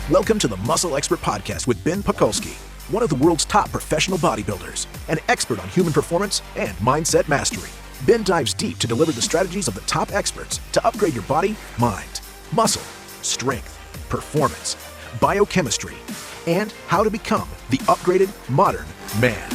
Welcome to the Muscle Expert Podcast with Ben Pakulski, one of the world's top professional bodybuilders, an expert on human performance and mindset mastery. Ben dives deep to deliver the strategies of the top experts to upgrade your body, mind, muscle, strength, performance, biochemistry, and how to become the upgraded modern man.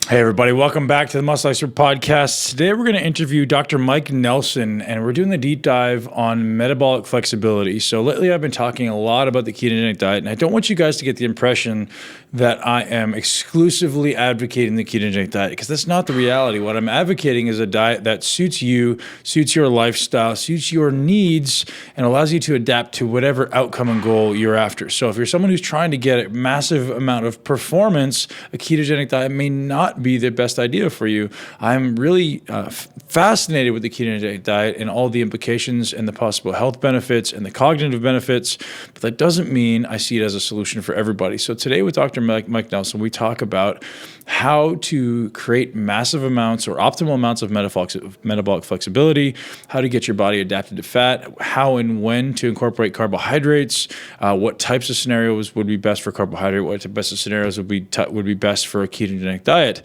Hey everybody, welcome back to the Muscle Expert Podcast. Today we're going to interview Dr. Mike Nelson, and we're doing the deep dive on metabolic flexibility. So lately I've been talking a lot about the ketogenic diet, and I don't want you guys to get the impression that I am exclusively advocating the ketogenic diet, because that's not the reality. What I'm advocating is a diet that suits you, suits your lifestyle, suits your needs, and allows you to adapt to whatever outcome and goal you're after. So if you're someone who's trying to get a massive amount of performance, a ketogenic diet may not be the best idea for you. I'm really fascinated with the ketogenic diet and all the implications and the possible health benefits and the cognitive benefits, but that doesn't mean I see it as a solution for everybody. So today with Dr. Mike Nelson, we talk about how to create massive amounts or optimal amounts of metabolic flexibility, how to get your body adapted to fat, how and when to incorporate carbohydrates, what types of scenarios would be best for carbohydrate, what types of scenarios would be best for a ketogenic diet.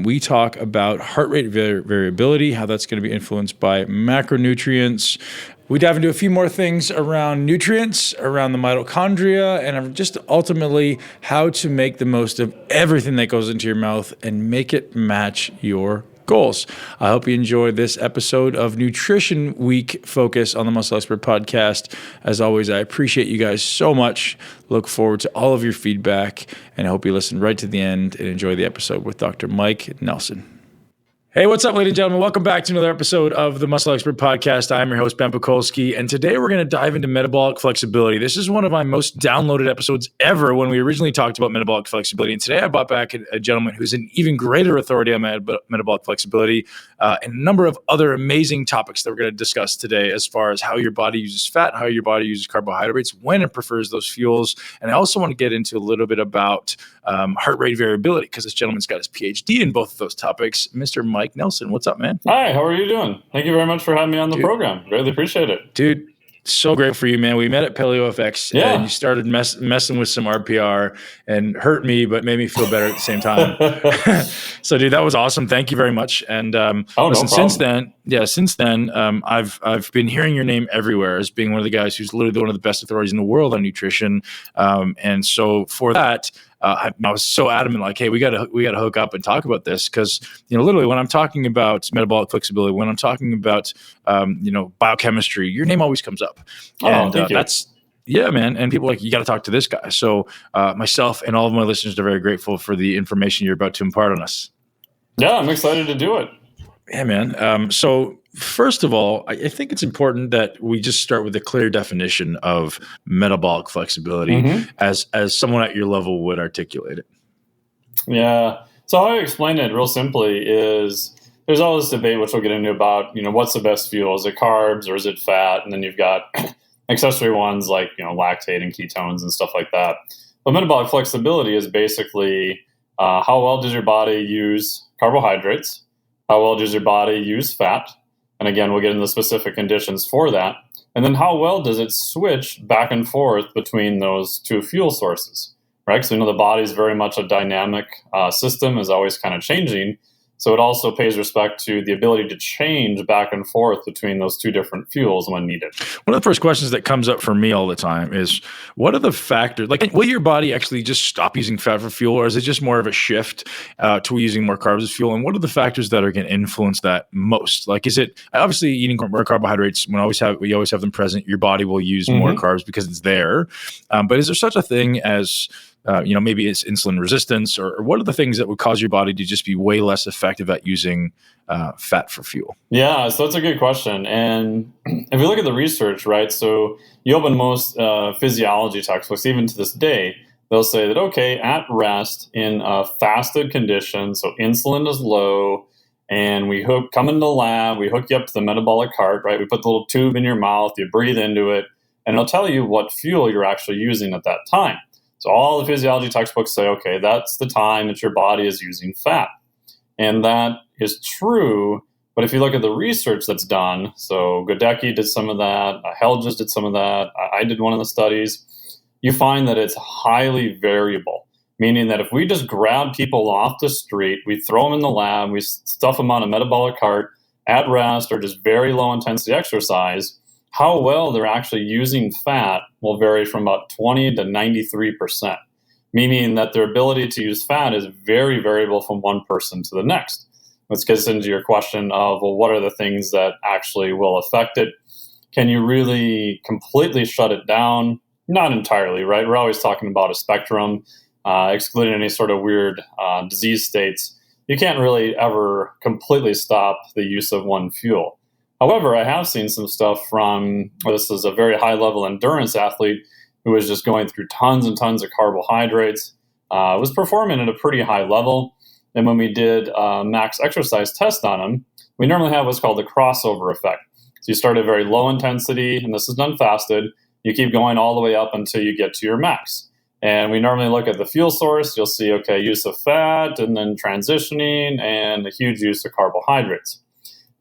We talk about heart rate variability, how that's going to be influenced by macronutrients. We dive into a few more things around nutrients, around the mitochondria, and just ultimately how to make the most of everything that goes into your mouth and make it match your goals. I hope you enjoy this episode of Nutrition Week Focus on the Muscle Expert Podcast. As always, I appreciate you guys so much. Look forward to all of your feedback, and I hope you listen right to the end and enjoy the episode with Dr. Mike Nelson. Hey, what's up, ladies and gentlemen? Welcome back to another episode of the Muscle Expert Podcast. I'm your host, Ben Pakulski, and today we're going to dive into metabolic flexibility. This is one of my most downloaded episodes ever when we originally talked about metabolic flexibility. And today I brought back a gentleman who's an even greater authority on metabolic flexibility and a number of other amazing topics that we're going to discuss today, as far as how your body uses fat, how your body uses carbohydrates, when it prefers those fuels. And I also want to get into a little bit about heart rate variability, because this gentleman's got his PhD in both of those topics. Mr. Mike Nelson, what's up, man? Hi, how are you doing? Thank you very much for having me on the program. Really appreciate it. Dude, so great for you, man. We met at PaleoFX, and you started messing with some RPR and hurt me, but made me feel better at the same time. So, dude, that was awesome. Thank you very much. And listen, since then, I've been hearing your name everywhere as being one of the guys who's literally one of the best authorities in the world on nutrition. And so for that, I was so adamant, like, hey, we gotta hook up and talk about this, because literally when I'm talking about metabolic flexibility, when I'm talking about biochemistry, your name always comes up. Thank you. That's man. And people are like, you got to talk to this guy. So myself and all of my listeners are very grateful for the information you're about to impart on us. Yeah, I'm excited to do it. Yeah, man. So first of all, I think it's important that we just start with a clear definition of metabolic flexibility as someone at your level would articulate it. Yeah. So how I explain it real simply is there's all this debate, which we'll get into, about, what's the best fuel? Is it carbs or is it fat? And then you've got accessory ones like, lactate and ketones and stuff like that. But metabolic flexibility is basically how well does your body use carbohydrates? How well does your body use fat? And again, we'll get into the specific conditions for that. And then how well does it switch back and forth between those two fuel sources, right? So the body is very much a dynamic system, is always kind of changing. So it also pays respect to the ability to change back and forth between those two different fuels when needed. One of the first questions that comes up for me all the time is, what are the factors? Like, will your body actually just stop using fat for fuel, or is it just more of a shift to using more carbs as fuel? And what are the factors that are going to influence that most? Like, is it obviously eating more carbohydrates? We always have them present. Your body will use more carbs because it's there. But is there such a thing as maybe it's insulin resistance, or what are the things that would cause your body to just be way less effective at using fat for fuel? Yeah, so that's a good question. And if you look at the research, right, so you open most physiology textbooks, even to this day, they'll say that, okay, at rest in a fasted condition, so insulin is low, and we come into the lab, we hook you up to the metabolic cart, right? We put the little tube in your mouth, you breathe into it, and it'll tell you what fuel you're actually using at that time. So all the physiology textbooks say, okay, that's the time that your body is using fat. And that is true But if you look at the research that's done, so Godecki did some of that, Helges did some of that, I did one of the studies, you find that it's highly variable, meaning that if we just grab people off the street, we throw them in the lab, we stuff them on a metabolic cart at rest or just very low intensity exercise, how well they're actually using fat will vary from about 20 to 93%, meaning that their ability to use fat is very variable from one person to the next. Which gets into your question of, well, what are the things that actually will affect it? Can you really completely shut it down? Not entirely, right? We're always talking about a spectrum, excluding any sort of weird disease states. You can't really ever completely stop the use of one fuel. However, I have seen some stuff from, this is a very high-level endurance athlete who was just going through tons and tons of carbohydrates, was performing at a pretty high level. And when we did a max exercise test on him, we normally have what's called the crossover effect. So you start at very low intensity, and this is done fasted. You keep going all the way up until you get to your max. And we normally look at the fuel source. You'll see, okay, use of fat, and then transitioning, and a huge use of carbohydrates.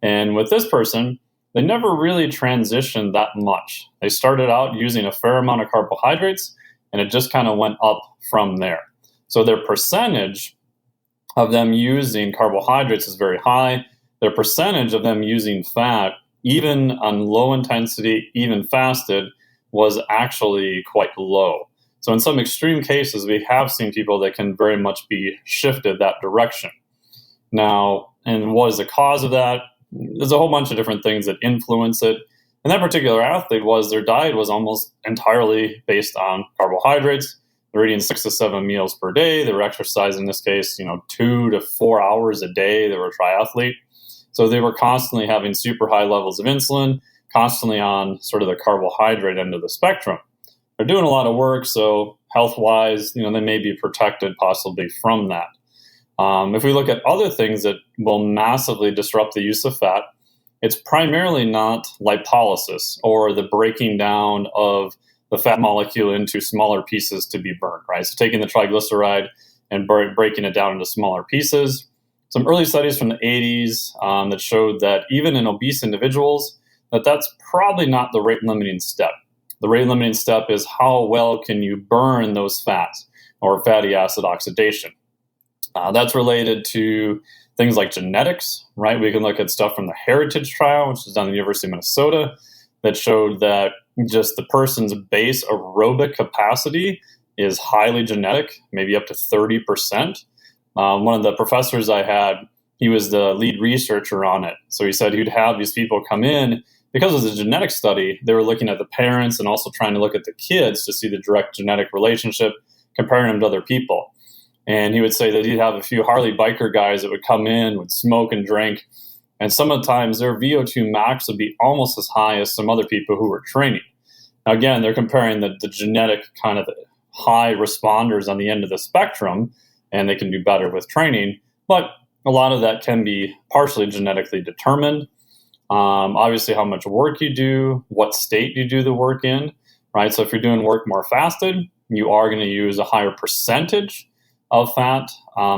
And with this person, they never really transitioned that much. They started out using a fair amount of carbohydrates, and it just kind of went up from there. So their percentage of them using carbohydrates is very high. Their percentage of them using fat, even on low intensity, even fasted, was actually quite low. So in some extreme cases, we have seen people that can very much be shifted that direction. Now, and what is the cause of that? There's a whole bunch of different things that influence it. And that particular athlete their diet was almost entirely based on carbohydrates. They're eating 6 to 7 meals per day. They were exercising, in this case, 2 to 4 hours a day. They were a triathlete. So they were constantly having super high levels of insulin, constantly on sort of the carbohydrate end of the spectrum. They're doing a lot of work, so health-wise, they may be protected possibly from that. If we look at other things that will massively disrupt the use of fat, it's primarily not lipolysis or the breaking down of the fat molecule into smaller pieces to be burned, right? So taking the triglyceride and breaking it down into smaller pieces. Some early studies from the 80s that showed that even in obese individuals, that's probably not the rate-limiting step. The rate-limiting step is how well can you burn those fats or fatty acid oxidation. That's related to things like genetics, right? We can look at stuff from the Heritage trial, which is done at the University of Minnesota, that showed that just the person's base aerobic capacity is highly genetic, maybe up to 30%. One of the professors I had, he was the lead researcher on it. So he said he'd have these people come in. Because it was a genetic study, they were looking at the parents and also trying to look at the kids to see the direct genetic relationship, comparing them to other people. And he would say that he'd have a few Harley biker guys that would come in, would smoke and drink, and some of the times their VO2 max would be almost as high as some other people who were training. Now, again, they're comparing the genetic kind of high responders on the end of the spectrum, and they can do better with training. But a lot of that can be partially genetically determined. Obviously, how much work you do, what state you do the work in, right? So if you're doing work more fasted, you are going to use a higher percentage of fat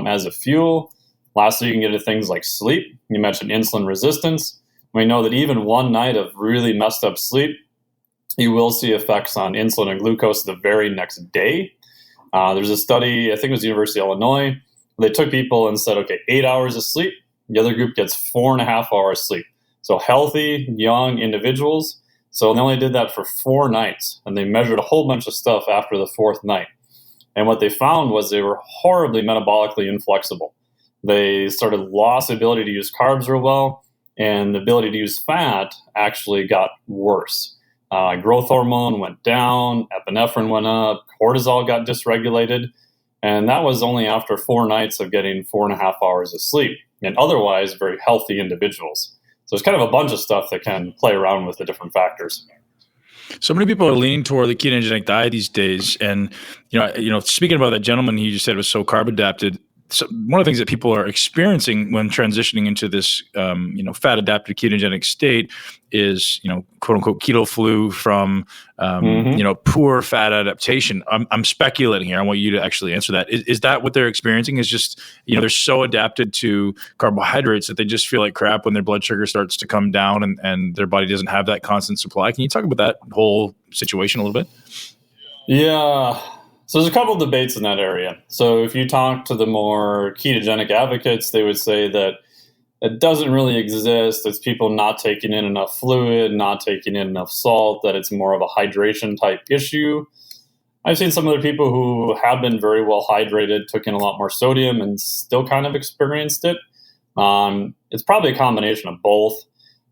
as a fuel. Lastly, you can get to things like sleep. You mentioned insulin resistance. We know that even one night of really messed up sleep, you will see effects on insulin and glucose the very next day. There's a study, I think it was the University of Illinois. They took people and said, okay, 8 hours of sleep. The other group gets 4.5 hours sleep. So healthy, young individuals. So they only did that for 4 nights, and they measured a whole bunch of stuff after the 4th night. And what they found was they were horribly metabolically inflexible. They sort of lost the ability to use carbs real well, and the ability to use fat actually got worse. Growth hormone went down, epinephrine went up, cortisol got dysregulated, and that was only after 4 nights of getting 4.5 hours of sleep, and otherwise very healthy individuals. So there's kind of a bunch of stuff that can play around with the different factors. So many people are leaning toward the ketogenic diet these days. And, speaking about that gentleman he just said was so carb adapted, so one of the things that people are experiencing when transitioning into this, fat adapted ketogenic state is, quote unquote, keto flu from, poor fat adaptation. I'm speculating here. I want you to actually answer that. Is that what they're experiencing? Is just, they're so adapted to carbohydrates that they just feel like crap when their blood sugar starts to come down and their body doesn't have that constant supply. Can you talk about that whole situation a little bit? Yeah. So there's a couple of debates in that area. So if you talk to the more ketogenic advocates, they would say that it doesn't really exist. It's people not taking in enough fluid, not taking in enough salt, that it's more of a hydration type issue. I've seen some other people who have been very well hydrated, took in a lot more sodium and still kind of experienced it. It's probably a combination of both.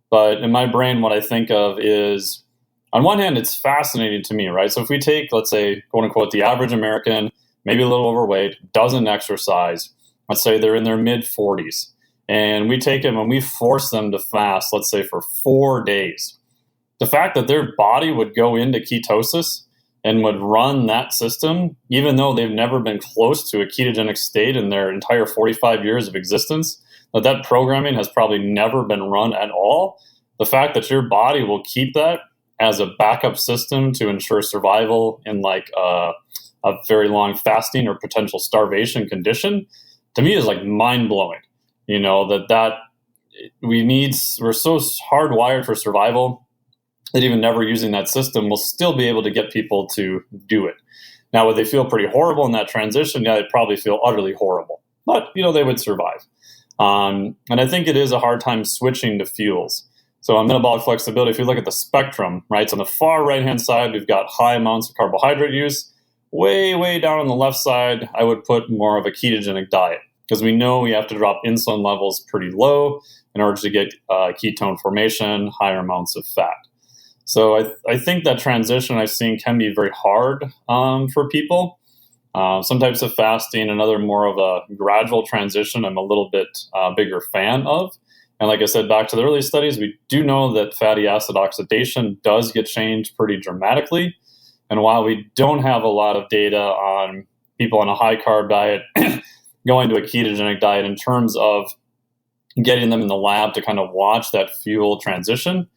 But in my brain, what I think of is, on one hand, it's fascinating to me, right? So if we take, let's say, quote unquote, the average American, maybe a little overweight, doesn't exercise, let's say they're in their mid 40s, and we take them and we force them to fast, let's say for 4 days. The fact that their body would go into ketosis and would run that system, even though they've never been close to a ketogenic state in their entire 45 years of existence, that programming has probably never been run at all. The fact that your body will keep that as a backup system to ensure survival in like a very long fasting or potential starvation condition, to me is like mind blowing. That we're so hardwired for survival that even never using that system will still be able to get people to do it. Now, would they feel pretty horrible in that transition? Yeah, they'd probably feel utterly horrible, but they would survive. And I think it is a hard time switching to fuels. So on metabolic flexibility, if you look at the spectrum, right, so on the far right-hand side, we've got high amounts of carbohydrate use. Way, way down on the left side, I would put more of a ketogenic diet, because we know we have to drop insulin levels pretty low in order to get ketone formation, higher amounts of fat. So I think that transition I've seen can be very hard for people. Some types of fasting, another more of a gradual transition, I'm a little bit bigger fan of. And like I said, back to the early studies, we do know that fatty acid oxidation does get changed pretty dramatically. And while we don't have a lot of data on people on a high carb diet going to a ketogenic diet in terms of getting them in the lab to kind of watch that fuel transition,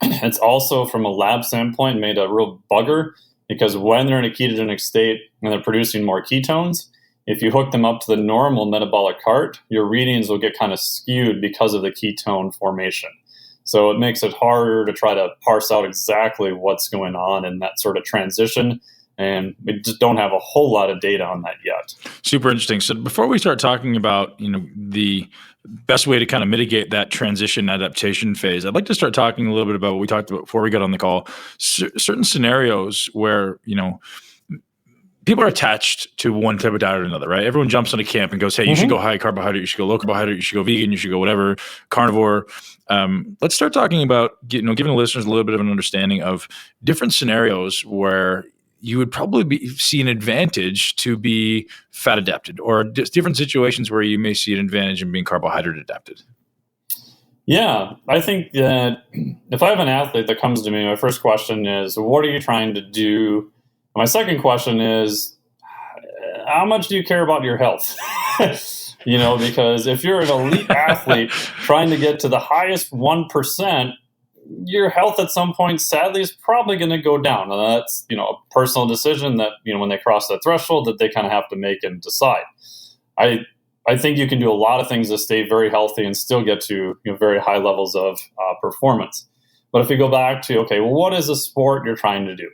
it's also from a lab standpoint made a real bugger, because when they're in a ketogenic state and they're producing more ketones, if you hook them up to the normal metabolic cart, your readings will get kind of skewed because of the ketone formation. So it makes it harder to try to parse out exactly what's going on in that sort of transition. And we just don't have a whole lot of data on that yet. Super interesting. So before we start talking about, the best way to kind of mitigate that transition adaptation phase, I'd like to start talking a little bit about what we talked about before we got on the call. Certain scenarios where, people are attached to one type of diet or another, right? Everyone jumps on a camp and goes, hey, you should go high carbohydrate, you should go low carbohydrate, you should go vegan, you should go whatever, carnivore. Let's start talking about, giving the listeners a little bit of an understanding of different scenarios where you would probably see an advantage to be fat adapted, or just different situations where you may see an advantage in being carbohydrate adapted. Yeah, I think that if I have an athlete that comes to me, my first question is, what are you trying to do? My second question is, how much do you care about your health? Because if you're an elite athlete trying to get to the highest 1%, your health at some point, sadly, is probably going to go down. And that's, a personal decision that, when they cross that threshold, that they kind of have to make and decide. I think you can do a lot of things to stay very healthy and still get to very high levels of performance. But if we go back to, okay, well, what is the sport you're trying to do?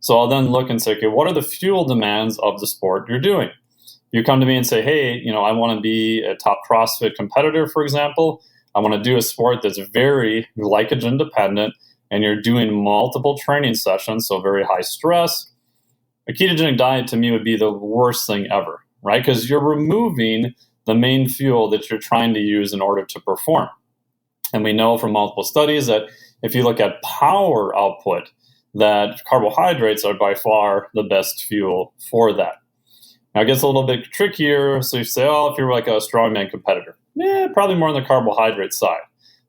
So I'll then look and say, okay, what are the fuel demands of the sport you're doing? You come to me and say, hey, I want to be a top CrossFit competitor, for example. I want to do a sport that's very glycogen dependent, and you're doing multiple training sessions, so very high stress. A ketogenic diet to me would be the worst thing ever, right? Because you're removing the main fuel that you're trying to use in order to perform. And we know from multiple studies that if you look at power output, that carbohydrates are by far the best fuel for that. Now it gets a little bit trickier. So you say, if you're like a strongman competitor, probably more on the carbohydrate side.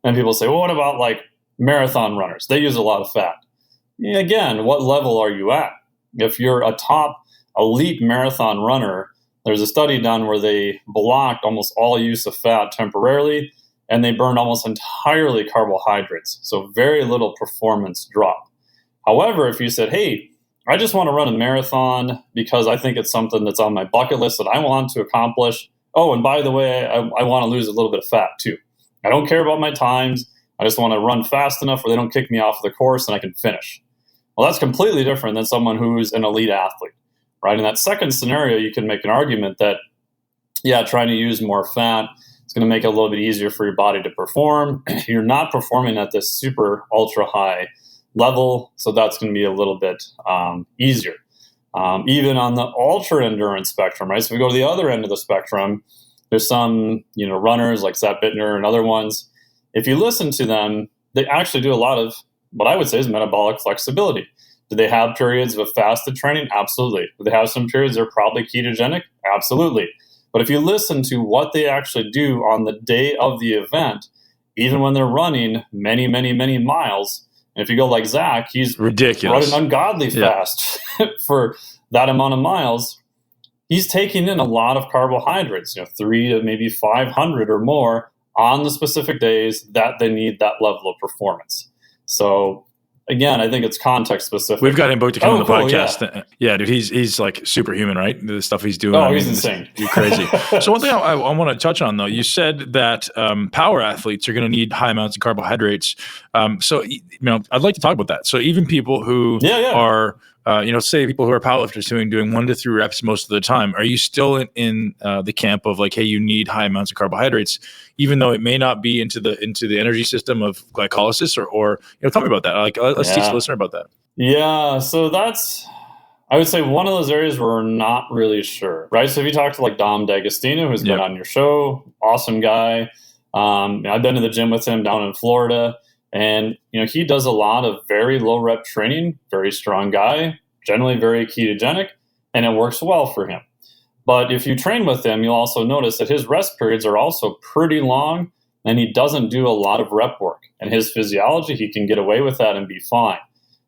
And people say, well, what about like marathon runners? They use a lot of fat. Again, what level are you at? If you're a top elite marathon runner, there's a study done where they blocked almost all use of fat temporarily, and they burned almost entirely carbohydrates. So very little performance drop. However, if you said, hey, I just want to run a marathon because I think it's something that's on my bucket list that I want to accomplish. Oh, and by the way, I want to lose a little bit of fat too. I don't care about my times. I just want to run fast enough where they don't kick me off the course and I can finish. Well, that's completely different than someone who's an elite athlete, right? In that second scenario, you can make an argument that, yeah, trying to use more fat is going to make it a little bit easier for your body to perform. You're not performing at this super ultra high level, so that's going to be a little bit easier. Even on the ultra endurance spectrum, right? So if we go to the other end of the spectrum, there's some, runners like Zach Bittner and other ones. If you listen to them, they actually do a lot of what I would say is metabolic flexibility. Do they have periods of fasted training? Absolutely. Do they have some periods that are probably ketogenic? Absolutely. But if you listen to what they actually do on the day of the event, even when they're running many, many, many miles, and if you go like Zach, he's ridiculous, running ungodly fast for that amount of miles. He's taking in a lot of carbohydrates, 3 to maybe 500 or more on the specific days that they need that level of performance. So again, I think it's context specific. We've got him booked to come on the cool, podcast. Yeah, dude, he's like superhuman, right? The stuff he's doing. Oh, he's insane. He's crazy. So one thing I want to touch on, though, you said that power athletes are going to need high amounts of carbohydrates. So I'd like to talk about that. So even people who are say people who are powerlifters doing 1 to 3 reps most of the time, are you still in the camp of like, hey, you need high amounts of carbohydrates, even though it may not be into the energy system of glycolysis or tell me about that. Like, let's teach the listener about that. Yeah. So that's, I would say, one of those areas where we're not really sure, right? So if you talk to like Dom D'Agostino, who's been on your show, awesome guy. I've been to the gym with him down in Florida. And, he does a lot of very low rep training, very strong guy, generally very ketogenic, and it works well for him. But if you train with him, you'll also notice that his rest periods are also pretty long, and he doesn't do a lot of rep work. And his physiology, he can get away with that and be fine.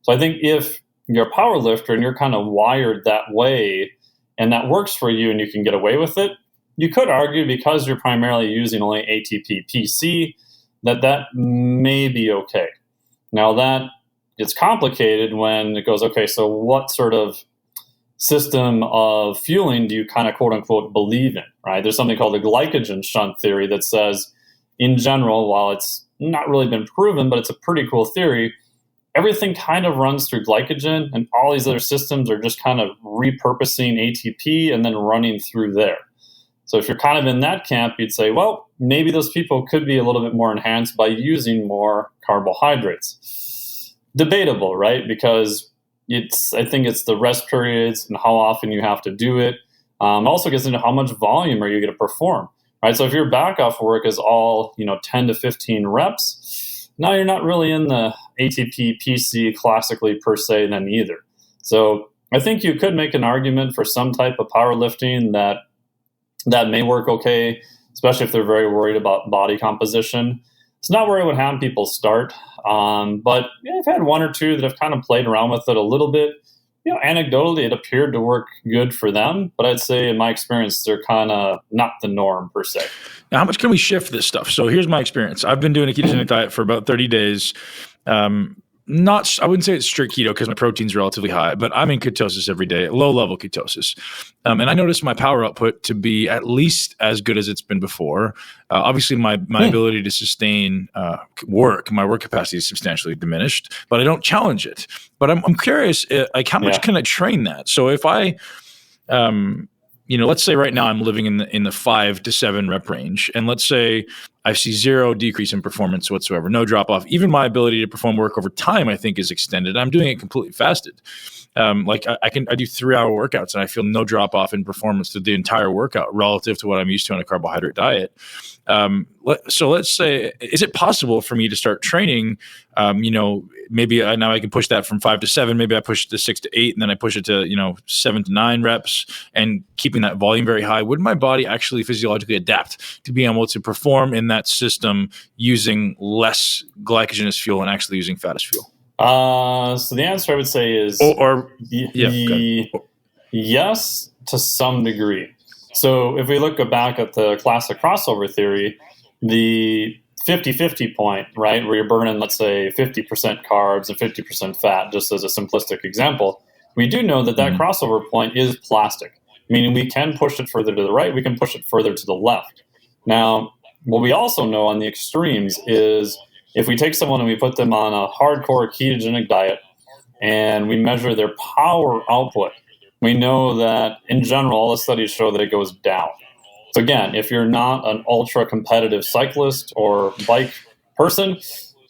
So I think if you're a power lifter and you're kind of wired that way, and that works for you and you can get away with it, you could argue because you're primarily using only ATP PC, that may be okay. Now that gets complicated when it goes, okay, so what sort of system of fueling do you kind of quote unquote believe in, right? There's something called the glycogen shunt theory that says, in general, while it's not really been proven, but it's a pretty cool theory, everything kind of runs through glycogen and all these other systems are just kind of repurposing ATP and then running through there. So if you're kind of in that camp, you'd say, well, maybe those people could be a little bit more enhanced by using more carbohydrates. Debatable, right? Because I think it's the rest periods and how often you have to do it. It also gets into how much volume are you going to perform, right? So if your back off work is all, 10 to 15 reps, now you're not really in the ATP PC classically per se then either. So I think you could make an argument for some type of powerlifting that may work okay, especially if they're very worried about body composition. It's not where I would have people start, but I've had 1 or 2 that have kind of played around with it a little bit. Anecdotally, it appeared to work good for them, but I'd say in my experience, they're kind of not the norm per se. Now, how much can we shift this stuff? So here's my experience. I've been doing a ketogenic diet for about 30 days. I wouldn't say it's strict keto because my protein's relatively high, but I'm in ketosis every day, low level ketosis. And I noticed my power output to be at least as good as it's been before. Obviously my ability to sustain my work capacity is substantially diminished, but I don't challenge it. But I'm curious, like how much can I train that? So if I, let's say right now I'm living in the 5 to 7 rep range, and let's say I see 0 decrease in performance whatsoever, no drop off. Even my ability to perform work over time, I think, is extended. I'm doing it completely fasted. I do 3-hour workouts and I feel no drop off in performance through the entire workout relative to what I'm used to on a carbohydrate diet. So let's say, is it possible for me to start training? Maybe now I can push that from 5 to 7. Maybe I push it to 6 to 8, and then I push it to 7 to 9 reps, and keeping that volume very high. Would my body actually physiologically adapt to being able to perform in that system using less glycogen as fuel and actually using fat as fuel? So the answer I would say is yes, to some degree. So if we look back at the classic crossover theory, the 50-50 point, right, where you're burning, let's say, 50% carbs and 50% fat, just as a simplistic example, we do know that crossover point is plastic, meaning we can push it further to the right, we can push it further to the left. Now, what we also know on the extremes is if we take someone and we put them on a hardcore ketogenic diet and we measure their power output, we know that in general, all the studies show that it goes down. So again, if you're not an ultra competitive cyclist or bike person,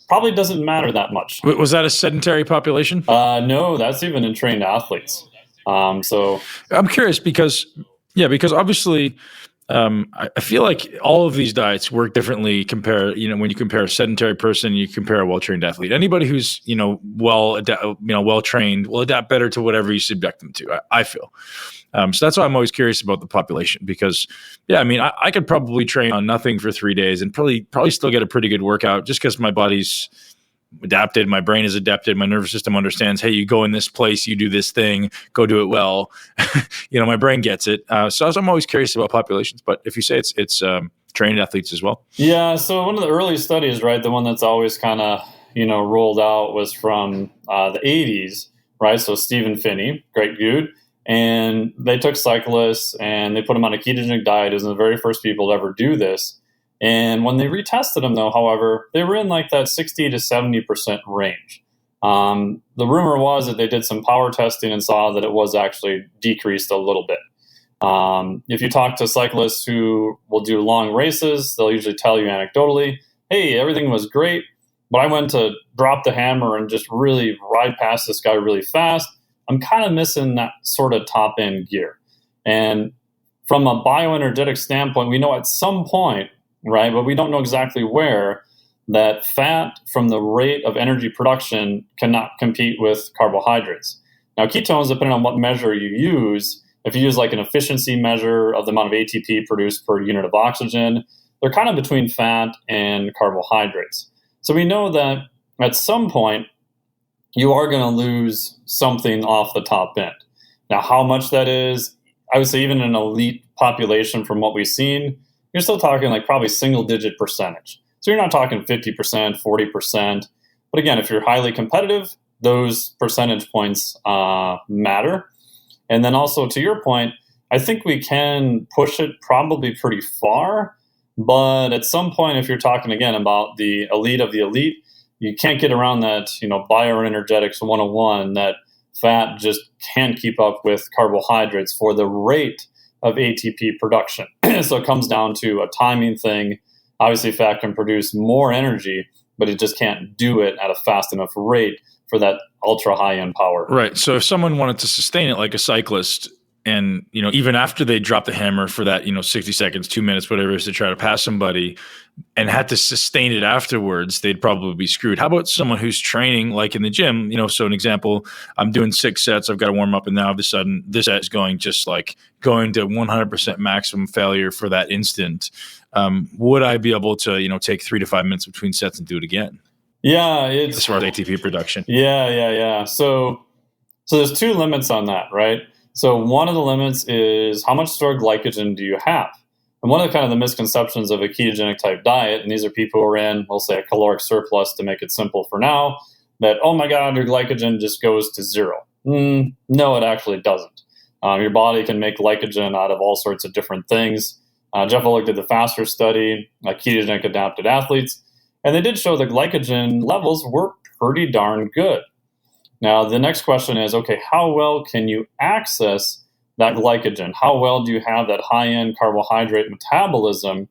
probably doesn't matter that much. Was that a sedentary population? No, that's even in trained athletes. So I'm curious because obviously I feel like all of these diets work differently. When you compare a sedentary person, you compare a well-trained athlete. Anybody who's well-trained will adapt better to whatever you subject them to. I feel. So that's why I'm always curious about the population because, I could probably train on nothing for 3 days and probably still get a pretty good workout just because my body's adapted, my brain is adapted, my nervous system understands, hey, you go in this place, you do this thing, go do it well. My brain gets it. So I'm always curious about populations, but if you say it's trained athletes as well. Yeah, so one of the early studies, right, the one that's always kind of, rolled out was from the 80s, right? So Stephen Finney, great dude. And they took cyclists and they put them on a ketogenic diet. It was the very first people to ever do this. And when they retested them, though, however, they were in like that 60 to 70% range. The rumor was that they did some power testing and saw that it was actually decreased a little bit. If you talk to cyclists who will do long races, they'll usually tell you anecdotally, hey, everything was great, but I went to drop the hammer and just really ride past this guy really fast. I'm kind of missing that sort of top end gear. And from a bioenergetic standpoint, we know at some point, right, but we don't know exactly where, that fat from the rate of energy production cannot compete with carbohydrates. Now, ketones, depending on what measure you use, if you use like an efficiency measure of the amount of ATP produced per unit of oxygen, they're kind of between fat and carbohydrates. So we know that at some point, you are going to lose something off the top end. Now, how much that is, I would say even in an elite population from what we've seen, you're still talking like probably single-digit percentage. So you're not talking 50%, 40%. But again, if you're highly competitive, those percentage points matter. And then also to your point, I think we can push it probably pretty far. But at some point, if you're talking again about the elite of the elite, you can't get around that, bioenergetics 101, that fat just can't keep up with carbohydrates for the rate of ATP production. So it comes down to a timing thing. Obviously, fat can produce more energy, but it just can't do it at a fast enough rate for that ultra high-end power. Right. So if someone wanted to sustain it like a cyclist, and, even after they drop the hammer for that, 60 seconds, 2 minutes, whatever it is to try to pass somebody and had to sustain it afterwards, they'd probably be screwed. How about someone who's training like in the gym? So an example, I'm doing 6 sets, I've got to warm up, and now all of a sudden this set is going to 100% maximum failure for that instant. Would I be able to, take 3 to 5 minutes between sets and do it again? Yeah. As far as ATP production. Yeah. So there's 2 limits on that, right? So one of the limits is how much stored glycogen do you have? And one of the kind of the misconceptions of a ketogenic type diet, and these are people who are in, we'll say, a caloric surplus to make it simple for now, that, oh my God, your glycogen just goes to 0. No, it actually doesn't. Your body can make glycogen out of all sorts of different things. Jeff Volek did the FASTER study, ketogenic adapted athletes, and they did show that glycogen levels were pretty darn good. Now, the next question is, okay, how well can you access that glycogen? How well do you have that high-end carbohydrate metabolism?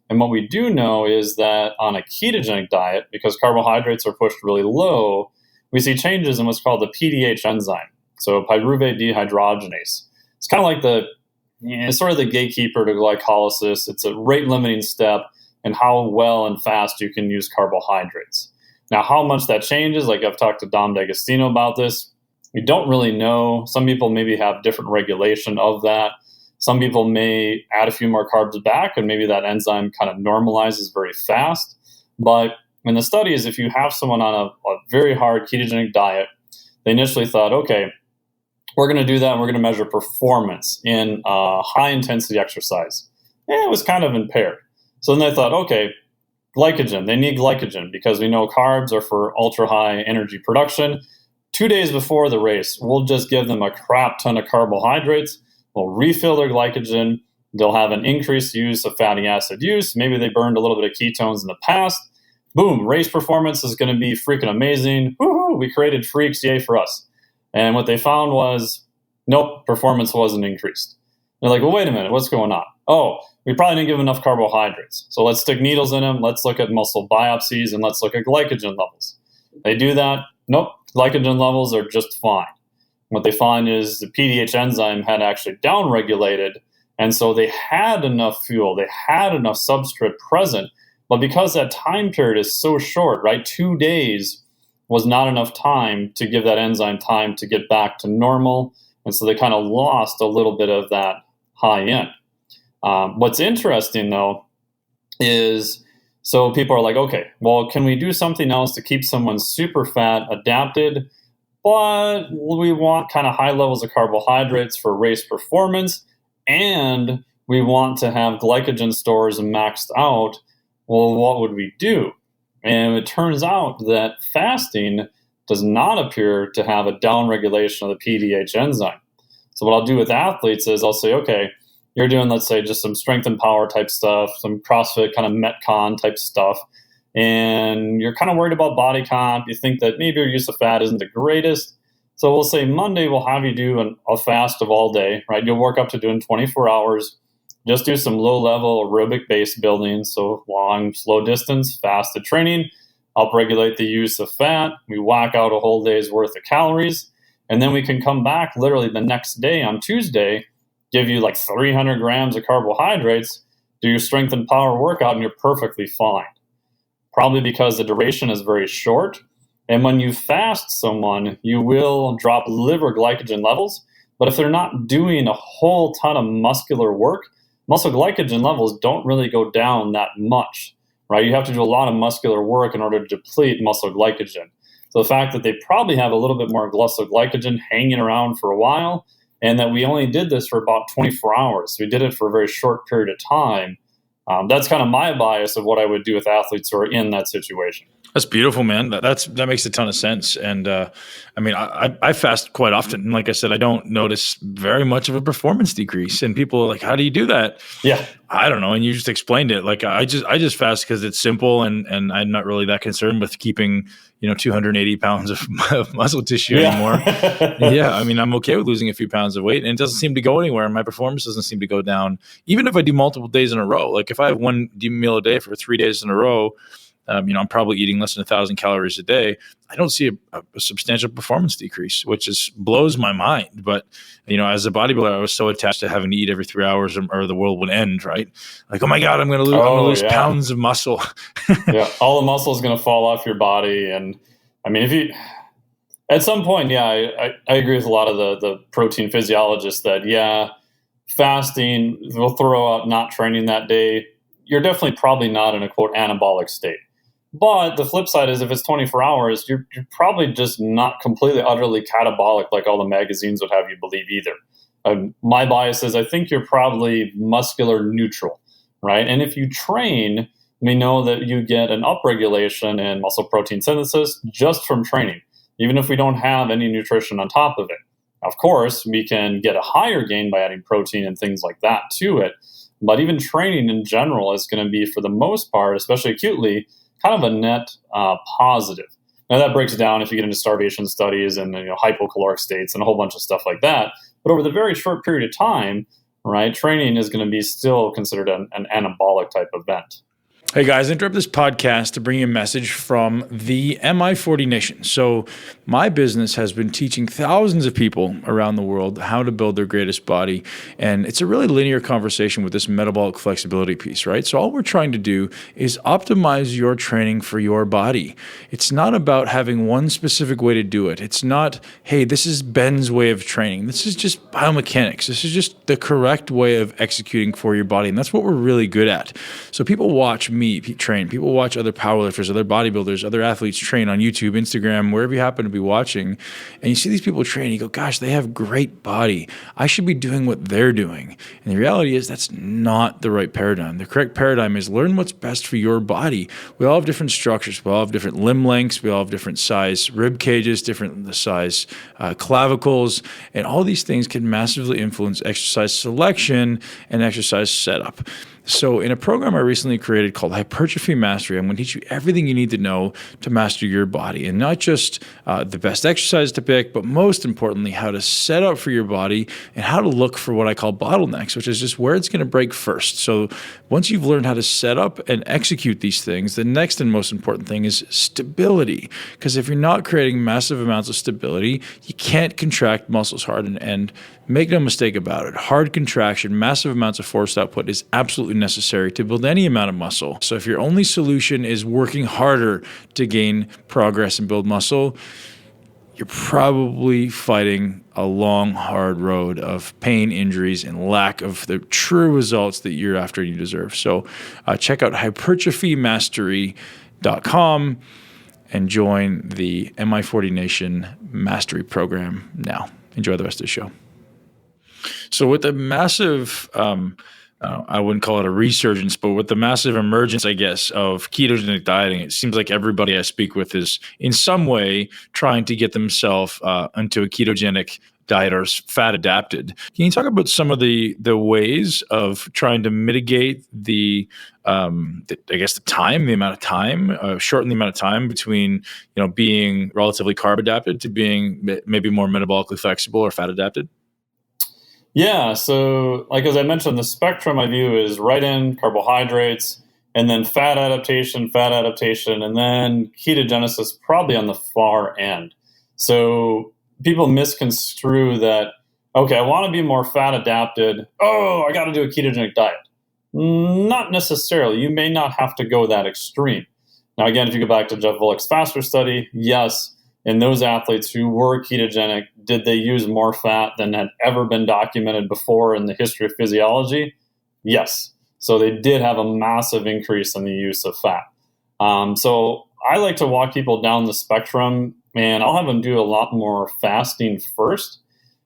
And what we do know is that on a ketogenic diet, because carbohydrates are pushed really low, we see changes in what's called the PDH enzyme, so pyruvate dehydrogenase. It's kind of like it's sort of the gatekeeper to glycolysis. It's a rate-limiting step in how well and fast you can use carbohydrates. Now, how much that changes, like I've talked to Dom D'Agostino about this, we don't really know. Some people maybe have different regulation of that. Some people may add a few more carbs back, and maybe that enzyme kind of normalizes very fast. But in the studies, if you have someone on a very hard ketogenic diet, they initially thought, okay, we're going to do that. And we're going to measure performance in high intensity exercise. And it was kind of impaired. So then they thought, okay, glycogen, they need glycogen because we know carbs are for ultra high energy production. 2 days before the race, we'll just give them a crap ton of carbohydrates. We'll refill their glycogen. They'll have an increased use of fatty acid use. Maybe they burned a little bit of ketones in the past. Boom, race performance is going to be freaking amazing. Woohoo, we created freaks, yay for us. And what they found was, nope, performance wasn't increased. They're like, well, wait a minute, what's going on? Oh, we probably didn't give enough carbohydrates. So let's stick needles in them. Let's look at muscle biopsies and let's look at glycogen levels. They do that. Nope, glycogen levels are just fine. What they find is the PDH enzyme had actually downregulated. And so they had enough fuel, they had enough substrate present. But because that time period is so short, right? 2 days was not enough time to give that enzyme time to get back to normal. And so they kind of lost a little bit of that high end. What's interesting, though, is so people are like, okay, well, can we do something else to keep someone super fat adapted, but we want kind of high levels of carbohydrates for race performance, and we want to have glycogen stores maxed out? Well, what would we do? And it turns out that fasting does not appear to have a downregulation of the PDH enzyme. So what I'll do with athletes is I'll say, okay, you're doing, let's say, just some strength and power type stuff, some CrossFit kind of Metcon type stuff, and you're kind of worried about body comp. You think that maybe your use of fat isn't the greatest. So we'll say Monday we'll have you do a fast of all day, right? You'll work up to doing 24 hours. Just do some low-level aerobic-based building, so long, slow distance, fasted training, help regulate the use of fat. We whack out a whole day's worth of calories, and then we can come back literally the next day on Tuesday, give you like 300 grams of carbohydrates, do your strength and power workout, and you're perfectly fine. Probably because the duration is very short, and when you fast someone, you will drop liver glycogen levels, but if they're not doing a whole ton of muscular work, muscle glycogen levels don't really go down that much, right? You have to do a lot of muscular work in order to deplete muscle glycogen. So the fact that they probably have a little bit more muscle glycogen hanging around for a while, and that we only did this for about 24 hours. We did it for a very short period of time. That's kind of my bias of what I would do with athletes who are in that situation. That's beautiful, man. That makes a ton of sense. And I mean, I fast quite often. And like I said, I don't notice very much of a performance decrease. And people are like, how do you do that? Yeah. I don't know. And you just explained it. Like I just fast because it's simple, and I'm not really that concerned with keeping 280 pounds of muscle tissue anymore. Yeah, I mean, I'm okay with losing a few pounds of weight, and it doesn't seem to go anywhere. And my performance doesn't seem to go down, even if I do multiple days in a row. Like if I have one meal a day for 3 days in a row, I'm probably eating less than 1,000 calories a day. I don't see a substantial performance decrease, which blows my mind. But, as a bodybuilder, I was so attached to having to eat every 3 hours or the world would end, right? Like, oh my God, I'm going to lose pounds of muscle. Yeah, all the muscle is going to fall off your body. And I mean, at some point, I agree with a lot of the protein physiologists that, fasting will throw out not training that day. You're definitely probably not in a quote anabolic state. But the flip side is if it's 24 hours, you're probably just not completely, utterly catabolic like all the magazines would have you believe either. My bias is I think you're probably muscular neutral, right? And if you train, we know that you get an upregulation in muscle protein synthesis just from training, even if we don't have any nutrition on top of it. Of course, we can get a higher gain by adding protein and things like that to it. But even training in general is going to be, for the most part, especially acutely, kind of a net positive. Now that breaks down if you get into starvation studies and hypocaloric states and a whole bunch of stuff like that. But over the very short period of time, right, training is going to be still considered an anabolic type event. Hey guys, I interrupt this podcast to bring you a message from the MI40 Nation. So my business has been teaching thousands of people around the world how to build their greatest body. And it's a really linear conversation with this metabolic flexibility piece, right? So all we're trying to do is optimize your training for your body. It's not about having one specific way to do it. It's not, hey, this is Ben's way of training. This is just biomechanics. This is just the correct way of executing for your body. And that's what we're really good at. So people watch me train. People watch other powerlifters, other bodybuilders, other athletes train on YouTube, Instagram, wherever you happen to be watching. And you see these people train, and you go, gosh, they have great body. I should be doing what they're doing. And the reality is that's not the right paradigm. The correct paradigm is learn what's best for your body. We all have different structures. We all have different limb lengths. We all have different size rib cages, different size clavicles. And all these things can massively influence exercise selection and exercise setup. So in a program I recently created called Hypertrophy Mastery, I'm going to teach you everything you need to know to master your body, and not just the best exercise to pick, but most importantly, how to set up for your body and how to look for what I call bottlenecks, which is just where it's going to break first. So once you've learned how to set up and execute these things, the next and most important thing is stability. Because if you're not creating massive amounts of stability, you can't contract muscles hard. And make no mistake about it, hard contraction, massive amounts of force output is absolutely necessary to build any amount of muscle. So if your only solution is working harder to gain progress and build muscle, you're probably fighting a long, hard road of pain, injuries, and lack of the true results that you're after you deserve. So check out hypertrophymastery.com and join the MI40 Nation Mastery Program now. Enjoy the rest of the show. So with the massive, I wouldn't call it a resurgence, but with the massive emergence, I guess, of ketogenic dieting, it seems like everybody I speak with is in some way trying to get themselves into a ketogenic diet or fat adapted. Can you talk about some of the ways of trying to mitigate the amount of time, shorten the amount of time between, being relatively carb adapted to being maybe more metabolically flexible or fat adapted? Yeah, so as I mentioned, the spectrum I view is right in carbohydrates, and then fat adaptation, and then ketogenesis probably on the far end. So people misconstrue that, okay, I want to be more fat adapted. Oh, I got to do a ketogenic diet. Not necessarily. You may not have to go that extreme. Now, again, if you go back to Jeff Volek's FASTER study, yes, in those athletes who were ketogenic, did they use more fat than had ever been documented before in the history of physiology? Yes. So they did have a massive increase in the use of fat. So I like to walk people down the spectrum, and I'll have them do a lot more fasting first.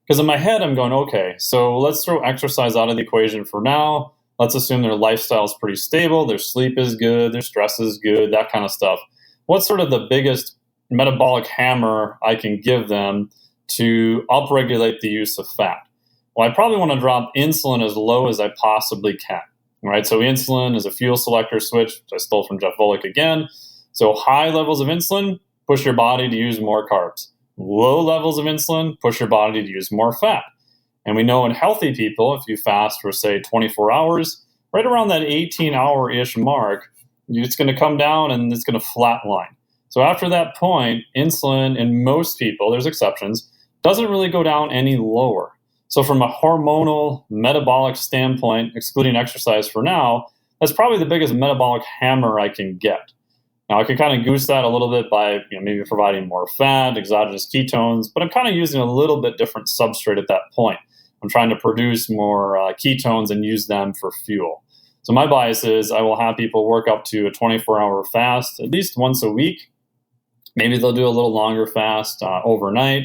Because in my head, I'm going, okay, so let's throw exercise out of the equation for now. Let's assume their lifestyle is pretty stable, their sleep is good, their stress is good, that kind of stuff. What's sort of the biggest metabolic hammer I can give them to upregulate the use of fat? Well, I probably want to drop insulin as low as I possibly can, right? So insulin is a fuel selector switch, which I stole from Jeff Volek again. So high levels of insulin push your body to use more carbs. Low levels of insulin push your body to use more fat. And we know in healthy people, if you fast for, say, 24 hours, right around that 18-hour-ish mark, it's going to come down and it's going to flatline. So after that point, insulin in most people, there's exceptions, doesn't really go down any lower. So from a hormonal metabolic standpoint, excluding exercise for now, that's probably the biggest metabolic hammer I can get. Now I can kind of goose that a little bit by maybe providing more fat, exogenous ketones, but I'm kind of using a little bit different substrate at that point. I'm trying to produce more ketones and use them for fuel. So my bias is I will have people work up to a 24-hour fast at least once a week. Maybe they'll do a little longer fast overnight.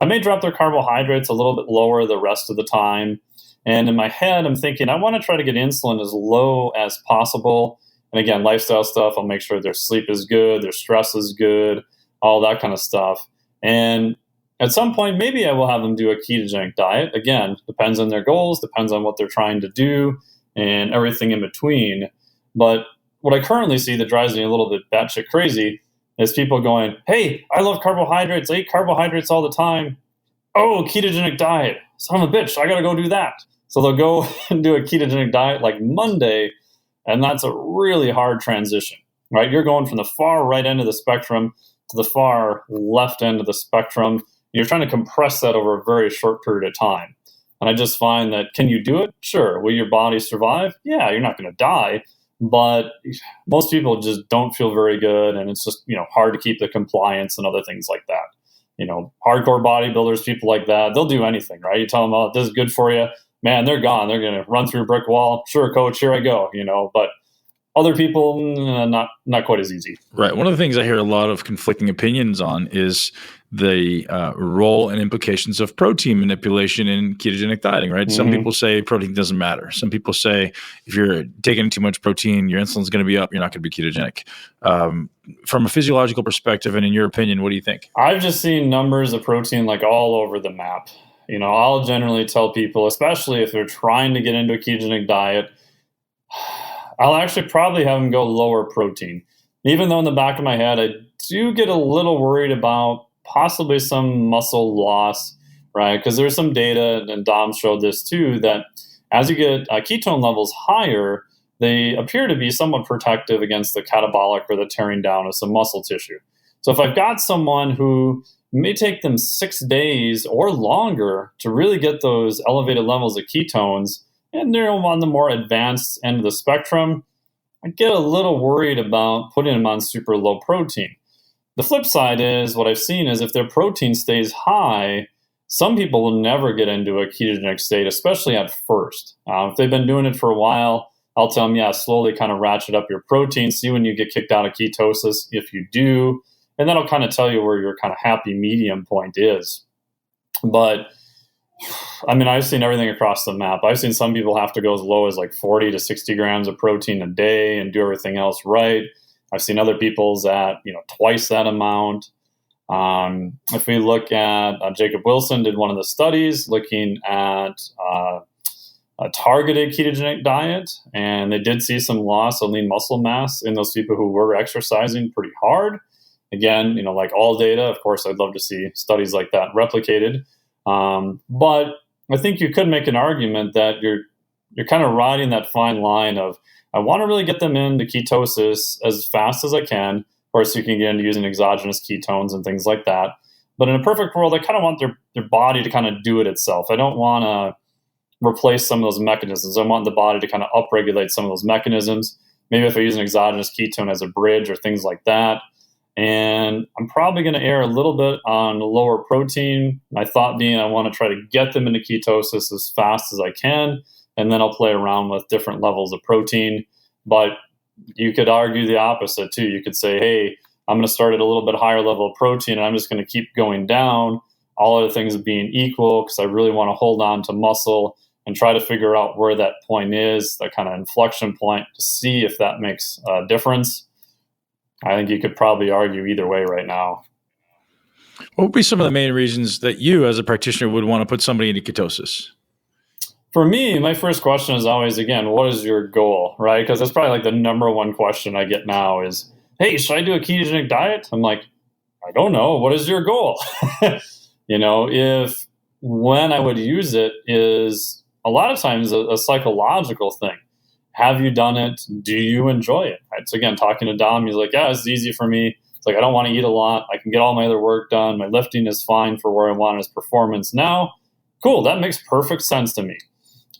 I may drop their carbohydrates a little bit lower the rest of the time. And in my head, I'm thinking I want to try to get insulin as low as possible. And again, lifestyle stuff, I'll make sure their sleep is good, their stress is good, all that kind of stuff. And at some point, maybe I will have them do a ketogenic diet. Again, depends on their goals, depends on what they're trying to do, and everything in between. But what I currently see that drives me a little bit batshit crazy is people going, hey, I love carbohydrates. I eat carbohydrates all the time. Oh, ketogenic diet. Son of a bitch, I got to go do that. So they'll go and do a ketogenic diet like Monday, and that's a really hard transition, right? You're going from the far right end of the spectrum to the far left end of the spectrum. You're trying to compress that over a very short period of time. And I just find that, can you do it? Sure. Will your body survive? Yeah, you're not going to die. But most people just don't feel very good, and it's just hard to keep the compliance and other things like that. Hardcore bodybuilders, people like that, they'll do anything, right? You tell them, oh, this is good for you. Man, they're gone. They're going to run through a brick wall. Sure, coach, here I go, But Other people, not quite as easy. Right. One of the things I hear a lot of conflicting opinions on is the role and implications of protein manipulation in ketogenic dieting, right? Mm-hmm. Some people say protein doesn't matter. Some people say if you're taking too much protein, your insulin's going to be up, you're not going to be ketogenic. From a physiological perspective, and in your opinion, what do you think? I've just seen numbers of protein like all over the map. I'll generally tell people, especially if they're trying to get into a ketogenic diet, I'll actually probably have them go lower protein. Even though in the back of my head, I do get a little worried about possibly some muscle loss, right? Because there's some data, and Dom showed this too, that as you get ketone levels higher, they appear to be somewhat protective against the catabolic or the tearing down of some muscle tissue. So if I've got someone who may take them 6 days or longer to really get those elevated levels of ketones, and they're on the more advanced end of the spectrum, I get a little worried about putting them on super low protein. The flip side is what I've seen is if their protein stays high, some people will never get into a ketogenic state, especially at first. If they've been doing it for a while, I'll tell them, slowly kind of ratchet up your protein, see when you get kicked out of ketosis, if you do, and that'll kind of tell you where your kind of happy medium point is. But I've seen everything across the map. I've seen some people have to go as low as like 40 to 60 grams of protein a day and do everything else right. I've seen other people's at, twice that amount. If we look at, Jacob Wilson did one of the studies looking at a targeted ketogenic diet, and they did see some loss of lean muscle mass in those people who were exercising pretty hard. Again, like all data, of course, I'd love to see studies like that replicated. But I think you could make an argument that you're kind of riding that fine line of, I want to really get them into ketosis as fast as I can. Of course, you can get into using exogenous ketones and things like that. But in a perfect world, I kind of want their body to kind of do it itself. I don't want to replace some of those mechanisms. I want the body to kind of upregulate some of those mechanisms. Maybe if I use an exogenous ketone as a bridge or things like that. And I'm probably going to err a little bit on lower protein. My thought being I want to try to get them into ketosis as fast as I can, and then I'll play around with different levels of protein. But you could argue the opposite too. You could say, hey, I'm going to start at a little bit higher level of protein, and I'm just going to keep going down, all other things being equal, because I really want to hold on to muscle and try to figure out where that point is, that kind of inflection point, to see if that makes a difference. I think you could probably argue either way right now. What would be some of the main reasons that you, as a practitioner, would want to put somebody into ketosis? For me, my first question is always, again, what is your goal, right? Because that's probably like the number one question I get now is, hey, should I do a ketogenic diet? I'm like, I don't know. What is your goal? If when I would use it is a lot of times a psychological thing. Have you done it? Do you enjoy it? Right? So again, talking to Dom, he's like, it's easy for me. It's like, I don't want to eat a lot. I can get all my other work done. My lifting is fine for where I want his performance now. Cool. That makes perfect sense to me.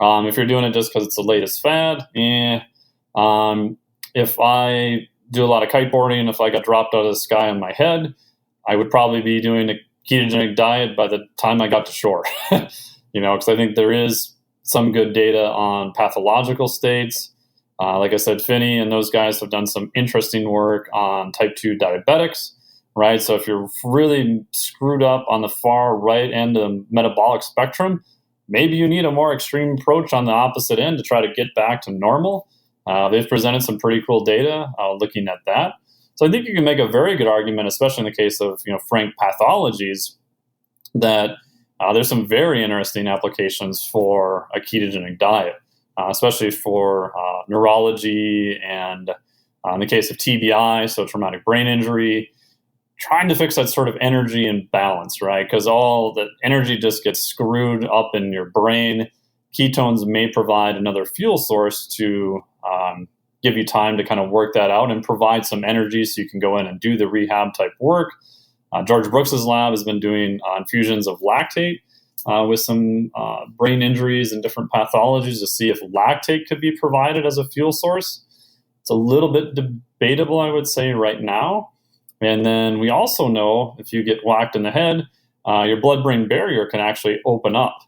If you're doing it just because it's the latest fad, if I do a lot of kiteboarding, if I got dropped out of the sky on my head, I would probably be doing a ketogenic diet by the time I got to shore. Because I think there is some good data on pathological states. Like I said, Finney and those guys have done some interesting work on type 2 diabetics, right? So if you're really screwed up on the far right end of the metabolic spectrum, maybe you need a more extreme approach on the opposite end to try to get back to normal. They've presented some pretty cool data looking at that. So I think you can make a very good argument, especially in the case of frank pathologies, that there's some very interesting applications for a ketogenic diet, especially for neurology and in the case of TBI, so traumatic brain injury, trying to fix that sort of energy imbalance, right? Because all the energy just gets screwed up in your brain. Ketones may provide another fuel source to give you time to kind of work that out and provide some energy so you can go in and do the rehab type work. George Brooks's lab has been doing infusions of lactate with some brain injuries and different pathologies to see if lactate could be provided as a fuel source. It's a little bit debatable, I would say, right now. And then we also know if you get whacked in the head, your blood-brain barrier can actually open up.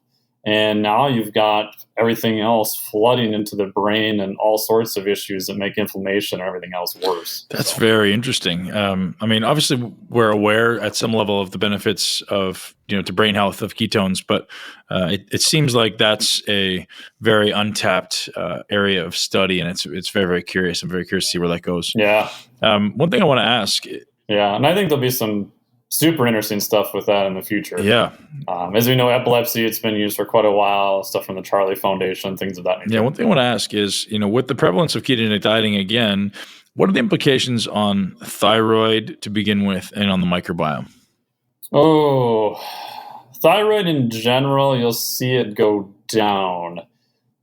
And now you've got everything else flooding into the brain and all sorts of issues that make inflammation and everything else worse. That's very interesting. I mean, obviously, we're aware at some level of the benefits of, to brain health of ketones, but it seems like that's a very untapped area of study, and it's very, very curious. I'm very curious to see where that goes. Yeah. One thing I want to ask. Yeah, and I think there'll be some super interesting stuff with that in the future. Yeah. As we know, epilepsy, it's been used for quite a while, stuff from the Charlie Foundation, things of that nature. Yeah, one thing I want to ask is, with the prevalence of ketogenic dieting again, what are the implications on thyroid to begin with and on the microbiome? Oh, thyroid in general, you'll see it go down.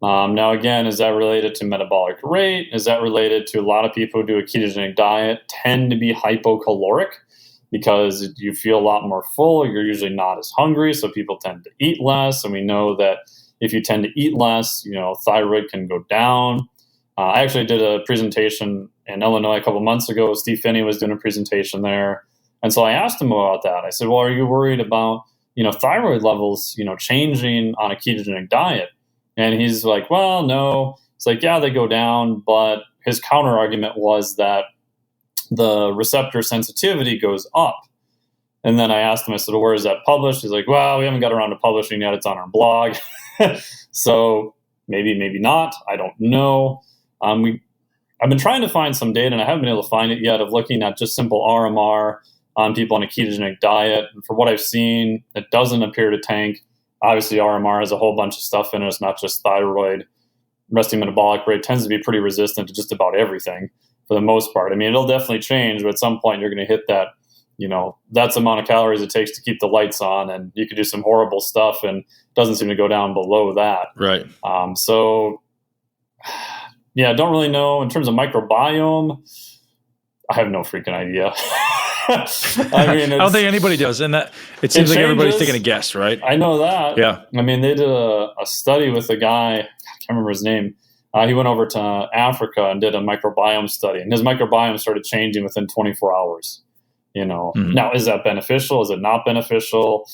Now, again, is that related to metabolic rate? Is that related to a lot of people who do a ketogenic diet tend to be hypocaloric? Because you feel a lot more full, you're usually not as hungry, so people tend to eat less. And we know that if you tend to eat less, thyroid can go down. I actually did a presentation in Illinois a couple months ago. Steve Finney was doing a presentation there. And so I asked him about that. I said, well, are you worried about, thyroid levels, changing on a ketogenic diet? And he's like, well, no. It's like, yeah, they go down. But his counter argument was that the receptor sensitivity goes up. And then I asked him, I said, well, where is that published? He's like, well, we haven't got around to publishing yet. It's on our blog. So maybe not. I don't know. I've been trying to find some data, and I haven't been able to find it yet, of looking at just simple RMR on people on a ketogenic diet. And for what I've seen, it doesn't appear to tank. Obviously, RMR has a whole bunch of stuff in it. It's not just thyroid. Resting metabolic rate tends to be pretty resistant to just about everything for the most part. I mean, it'll definitely change, but at some point you're going to hit that, that's the amount of calories it takes to keep the lights on, and you could do some horrible stuff and it doesn't seem to go down below that. Right. So, yeah, I don't really know. In terms of microbiome, I have no freaking idea. I mean, I don't think anybody does. And that it seems like everybody's taking a guess, right? I know that. Yeah. I mean, they did a study with a guy, I can't remember his name. He went over to Africa and did a microbiome study, and his microbiome started changing within 24 hours. Now, is that beneficial? Is it not beneficial?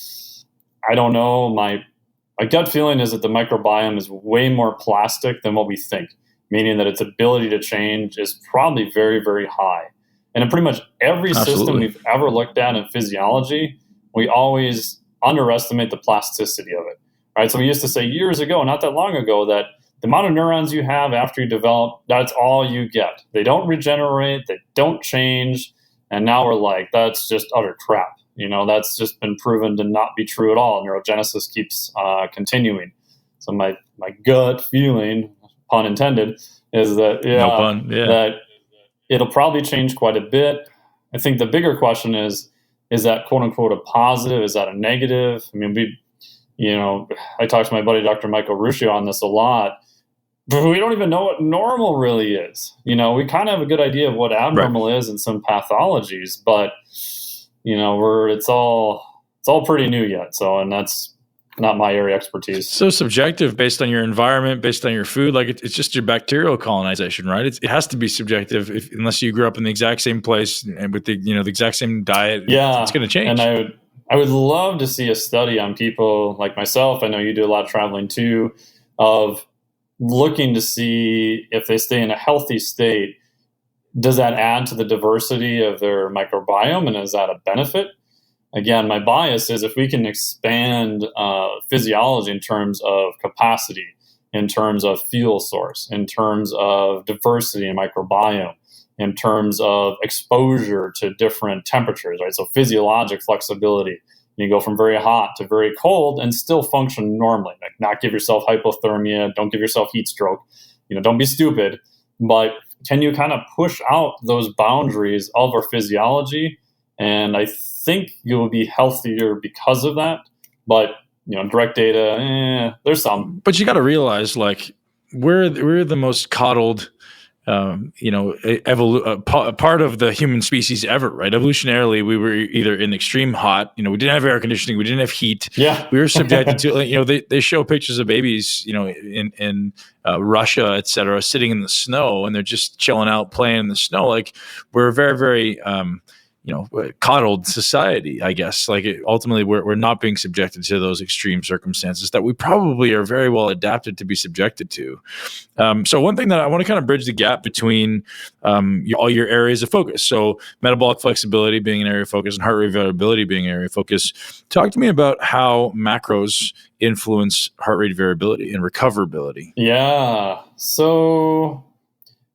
I don't know. My gut feeling is that the microbiome is way more plastic than what we think, meaning that its ability to change is probably very, very high. And in pretty much every system we've ever looked at in physiology, we always underestimate the plasticity of it. Right? So we used to say years ago, not that long ago, that the amount of neurons you have after you develop, that's all you get. They don't regenerate, they don't change. And now we're like, that's just utter crap. That's just been proven to not be true at all. Neurogenesis keeps continuing. So my gut feeling, pun intended, is that, no pun. Yeah. that it'll probably change quite a bit. I think the bigger question is that quote unquote a positive? Is that a negative? I mean, I talked to my buddy, Dr. Michael Ruscio, on this a lot. But we don't even know what normal really is. We kind of have a good idea of what abnormal is in some pathologies, but it's all pretty new yet. So, and that's not my area of expertise. So subjective based on your environment, based on your food. Like it's just your bacterial colonization, right? It has to be subjective unless you grew up in the exact same place and with the the exact same diet. Yeah, it's going to change. And I would love to see a study on people like myself. I know you do a lot of traveling too, of looking to see if they stay in a healthy state, does that add to the diversity of their microbiome, and is that a benefit? Again, my bias is if we can expand physiology in terms of capacity, in terms of fuel source, in terms of diversity in microbiome, in terms of exposure to different temperatures, right? So physiologic flexibility. You go from very hot to very cold and still function normally. Like not give yourself hypothermia, don't give yourself heat stroke. Don't be stupid. But can you kind of push out those boundaries of our physiology? And I think you will be healthier because of that. But direct data, there's some. But you got to realize, like we're the most coddled. Part of the human species ever, right? Evolutionarily, we were either in extreme hot, we didn't have air conditioning, we didn't have heat. Yeah. We were subjected to, they show pictures of babies, in Russia, et cetera, sitting in the snow, and they're just chilling out, playing in the snow. Like we're very, very, coddled society, I guess. Like ultimately, we're not being subjected to those extreme circumstances that we probably are very well adapted to be subjected to. So one thing that I want to kind of bridge the gap between all your areas of focus. So metabolic flexibility being an area of focus and heart rate variability being an area of focus. Talk to me about how macros influence heart rate variability and recoverability. Yeah. So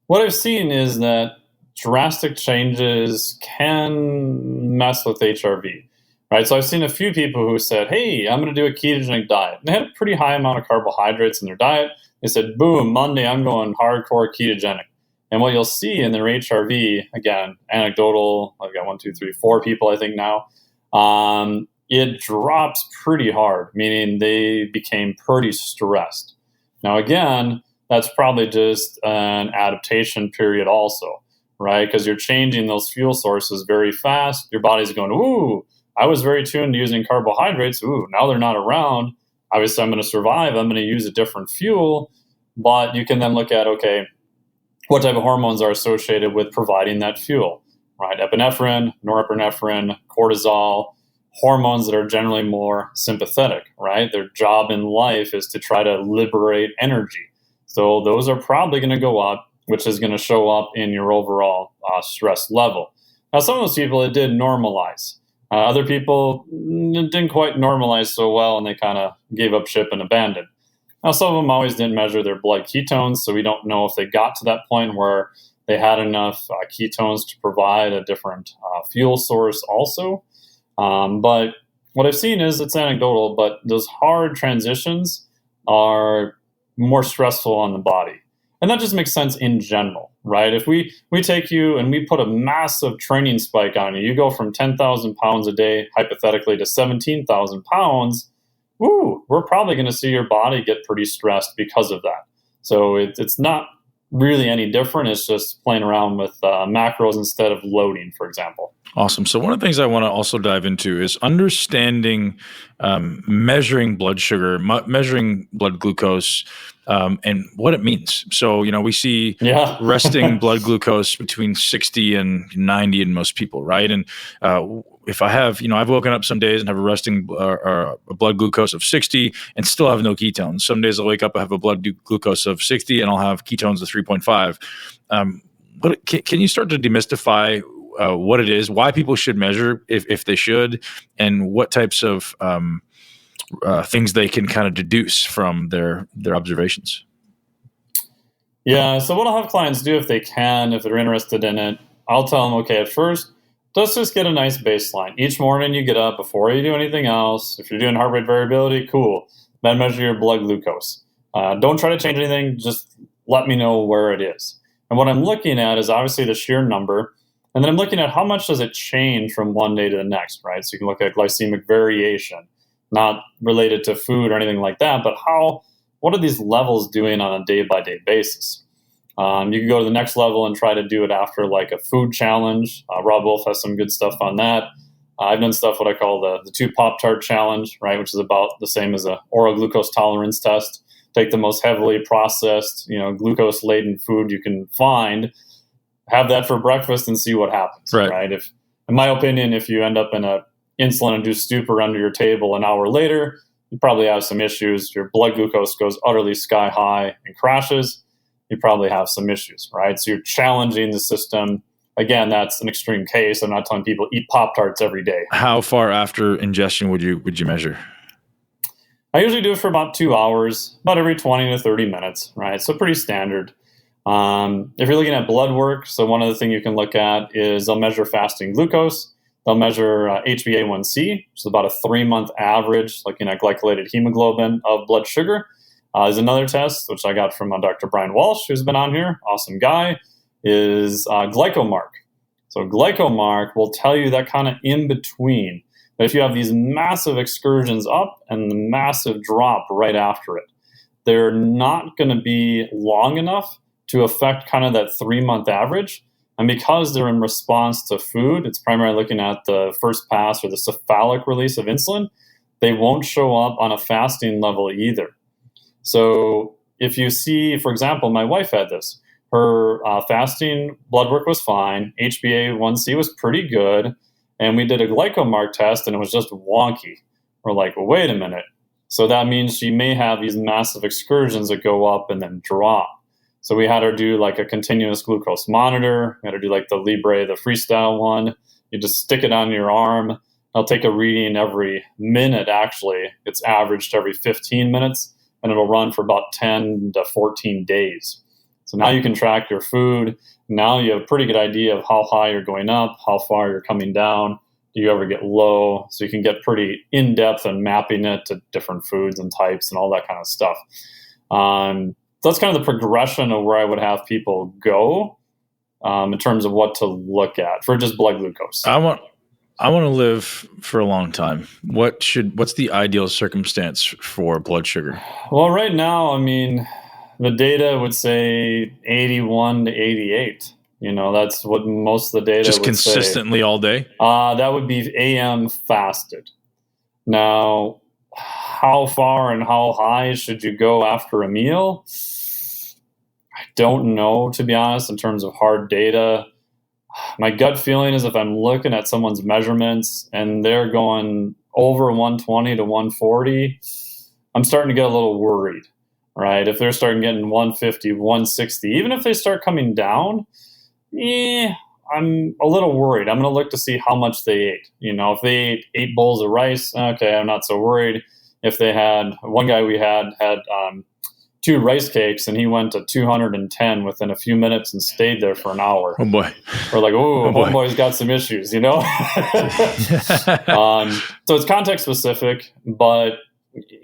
what I've seen is that drastic changes can mess with HRV, right? So I've seen a few people who said, hey, I'm going to do a ketogenic diet. And they had a pretty high amount of carbohydrates in their diet. They said, boom, Monday, I'm going hardcore ketogenic. And what you'll see in their HRV, again, anecdotal, I've got 4 people, I think now, it drops pretty hard, meaning they became pretty stressed. Now, again, that's probably just an adaptation period also, right? Because you're changing those fuel sources very fast. Your body's going, ooh, I was very tuned to using carbohydrates. Ooh, now they're not around. Obviously, I'm going to survive. I'm going to use a different fuel. But you can then look at, okay, what type of hormones are associated with providing that fuel, right? Epinephrine, norepinephrine, cortisol, hormones that are generally more sympathetic, right? Their job in life is to try to liberate energy. So those are probably going to go up, which is going to show up in your overall stress level. Now, some of those people, it did normalize. Other people didn't quite normalize so well, and they kind of gave up ship and abandoned. Now, some of them always didn't measure their blood ketones, so we don't know if they got to that point where they had enough ketones to provide a different fuel source also. But what I've seen is, it's anecdotal, but those hard transitions are more stressful on the body. And that just makes sense in general, right? If we take you and we put a massive training spike on you, you go from 10,000 pounds a day, hypothetically, to 17,000 pounds, we're probably going to see your body get pretty stressed because of that. So it's not really any different. It's just playing around with macros instead of loading, for example. Awesome. So one of the things I want to also dive into is understanding measuring blood sugar, measuring blood glucose, and what it means. So, we see resting blood glucose between 60 and 90 in most people, right? And if I have, I've woken up some days and have a resting a blood glucose of 60 and still have no ketones. Some days I'll wake up, I have a blood glucose of 60 and I'll have ketones of 3.5. But can you start to demystify what it is, why people should measure if they should, and what types of things they can kind of deduce from their observations? Yeah, so what I'll have clients do if they can, if they're interested in it, I'll tell them, okay, at first, let's just get a nice baseline. Each morning you get up before you do anything else. If you're doing heart rate variability, cool. Then measure your blood glucose. Don't try to change anything. Just let me know where it is. And what I'm looking at is obviously the sheer number. And then I'm looking at how much does it change from one day to the next, right? So you can look at glycemic variation, not related to food or anything like that, but what are these levels doing on a day-by-day basis? You can go to the next level and try to do it after like a food challenge. Rob Wolf has some good stuff on that. I've done stuff what I call the 2 Pop-Tart challenge, right, which is about the same as a oral glucose tolerance test. Take the most heavily processed, glucose-laden food you can find, have that for breakfast, and see what happens, right? If, in my opinion, if you end up in a insulin-induced stupor under your table an hour later, you probably have some issues. Your blood glucose goes utterly sky high and crashes. You probably have some issues, right? So you're challenging the system. Again, that's an extreme case. I'm not telling people eat Pop-Tarts every day. How far after ingestion would you measure? I usually do it for about 2 hours, about every 20 to 30 minutes, right? So pretty standard. If you're looking at blood work, so one other thing you can look at is they'll measure fasting glucose. They'll measure HbA1c, which is about a 3-month average, looking at glycolated hemoglobin of blood sugar. There's another test, which I got from Dr. Brian Walsh, who's been on here, awesome guy, is glycomark. So glycomark will tell you that kind of in between. But if you have these massive excursions up and the massive drop right after it, they're not going to be long enough to affect kind of that 3-month average. And because they're in response to food, it's primarily looking at the first pass or the cephalic release of insulin, they won't show up on a fasting level either. So if you see, for example, my wife had this. her fasting blood work was fine. HbA1c was pretty good. And we did a glycomark test, and it was just wonky. We're like, well, wait a minute. So that means she may have these massive excursions that go up and then drop. So we had her do like a continuous glucose monitor. We had her do like the Libre, the freestyle one. You just stick it on your arm. I'll take a reading every minute, actually. It's averaged every 15 minutes, and it'll run for about 10 to 14 days. So now you can track your food. Now you have a pretty good idea of how high you're going up, how far you're coming down. Do you ever get low? So you can get pretty in-depth in mapping it to different foods and types and all that kind of stuff. So that's kind of the progression of where I would have people go in terms of what to look at for just blood glucose. I want to live for a long time. What's the ideal circumstance for blood sugar? Well, right now, I mean, the data would say 81 to 88. That's what most of the data just would consistently say. All day? That would be AM fasted. Now, how far and how high should you go after a meal? I don't know, to be honest, in terms of hard data. My gut feeling is if I'm looking at someone's measurements and they're going over 120 to 140, I'm starting to get a little worried, right? If they're starting getting 150, 160, even if they start coming down, I'm a little worried. I'm going to look to see how much they ate. If they ate 8 bowls of rice, okay, I'm not so worried. If they had, one guy we had 2 rice cakes, and he went to 210 within a few minutes and stayed there for an hour. Oh boy. We're like, oh boy's got some issues, So it's context specific, but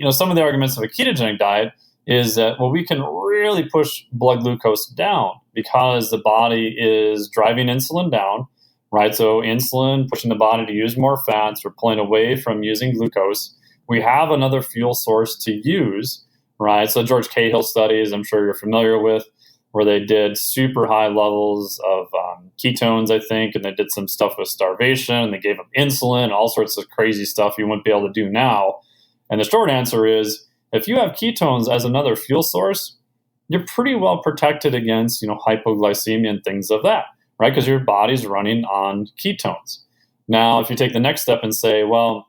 some of the arguments of a ketogenic diet is that, well, we can really push blood glucose down because the body is driving insulin down, right? So insulin pushing the body to use more fats, we're pulling away from using glucose. We have another fuel source to use, right? So George Cahill studies, I'm sure you're familiar with, where they did super high levels of ketones, I think, and they did some stuff with starvation, and they gave them insulin, all sorts of crazy stuff you wouldn't be able to do now. And the short answer is, if you have ketones as another fuel source, you're pretty well protected against, hypoglycemia and things of that, right? Because your body's running on ketones. Now, if you take the next step and say, well,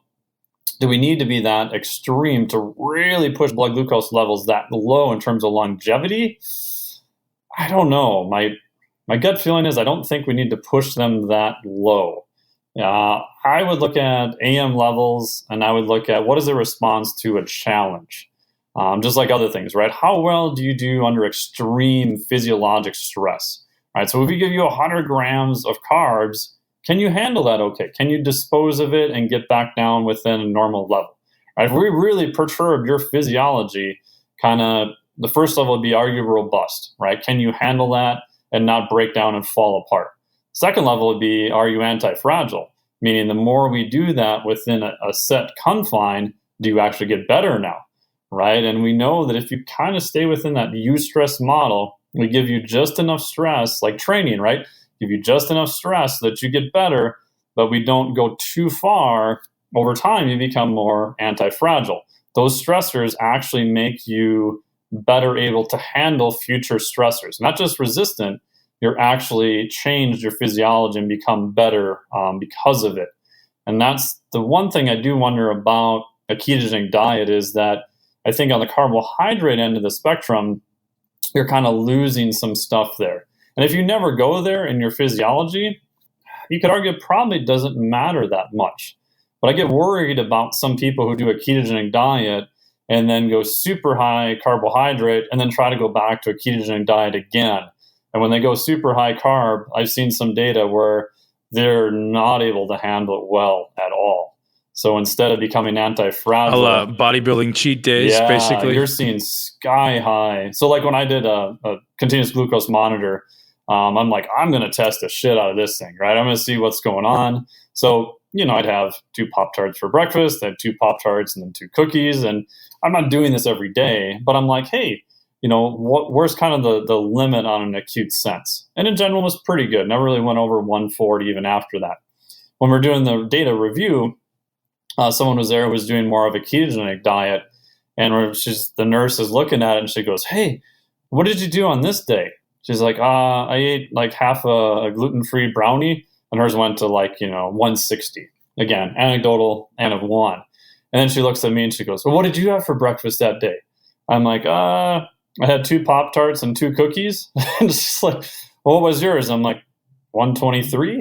do we need to be that extreme to really push blood glucose levels that low in terms of longevity? I don't know. My gut feeling is I don't think we need to push them that low. I would look at AM levels, and I would look at what is the response to a challenge, just like other things, right? How well do you do under extreme physiologic stress, right? So if we give you 100 grams of carbs, can you handle that okay? Can you dispose of it and get back down within a normal level? Right? If we really perturb your physiology, kind of the first level would be, are you robust, right? Can you handle that and not break down and fall apart? Second level would be, are you anti-fragile? Meaning the more we do that within a set confine, do you actually get better now, right? And we know that if you kind of stay within that eustress model, we give you just enough stress, like training, right? Give you just enough stress so that you get better, but we don't go too far. Over time, you become more anti-fragile. Those stressors actually make you better able to handle future stressors, not just resistant. You're actually changed your physiology and become better because of it. And that's the one thing I do wonder about a ketogenic diet, is that I think on the carbohydrate end of the spectrum, you're kind of losing some stuff there. And if you never go there in your physiology, you could argue it probably doesn't matter that much. But I get worried about some people who do a ketogenic diet and then go super high carbohydrate and then try to go back to a ketogenic diet again. And when they go super high carb, I've seen some data where they're not able to handle it well at all. So instead of becoming anti-fragile, bodybuilding cheat days, basically, you're seeing sky high. So like when I did a continuous glucose monitor, I'm like, I'm going to test the shit out of this thing, right? I'm going to see what's going on. So, I'd have 2 Pop-Tarts for breakfast, then 2 Pop-Tarts and then 2 cookies. And I'm not doing this every day, but I'm like, hey, where's kind of the limit on an acute sense? And in general, it was pretty good. Never really went over 140 even after that. When we're doing the data review, someone was there who was doing more of a ketogenic diet, and the nurse is looking at it and she goes, hey, what did you do on this day? She's like, I ate like half a gluten-free brownie, and hers went to like, 160. Again, anecdotal, N of 1. And then she looks at me and she goes, well, what did you have for breakfast that day? I'm like, I had 2 Pop-Tarts and 2 cookies. And she's like, well, what was yours? I'm like, 123.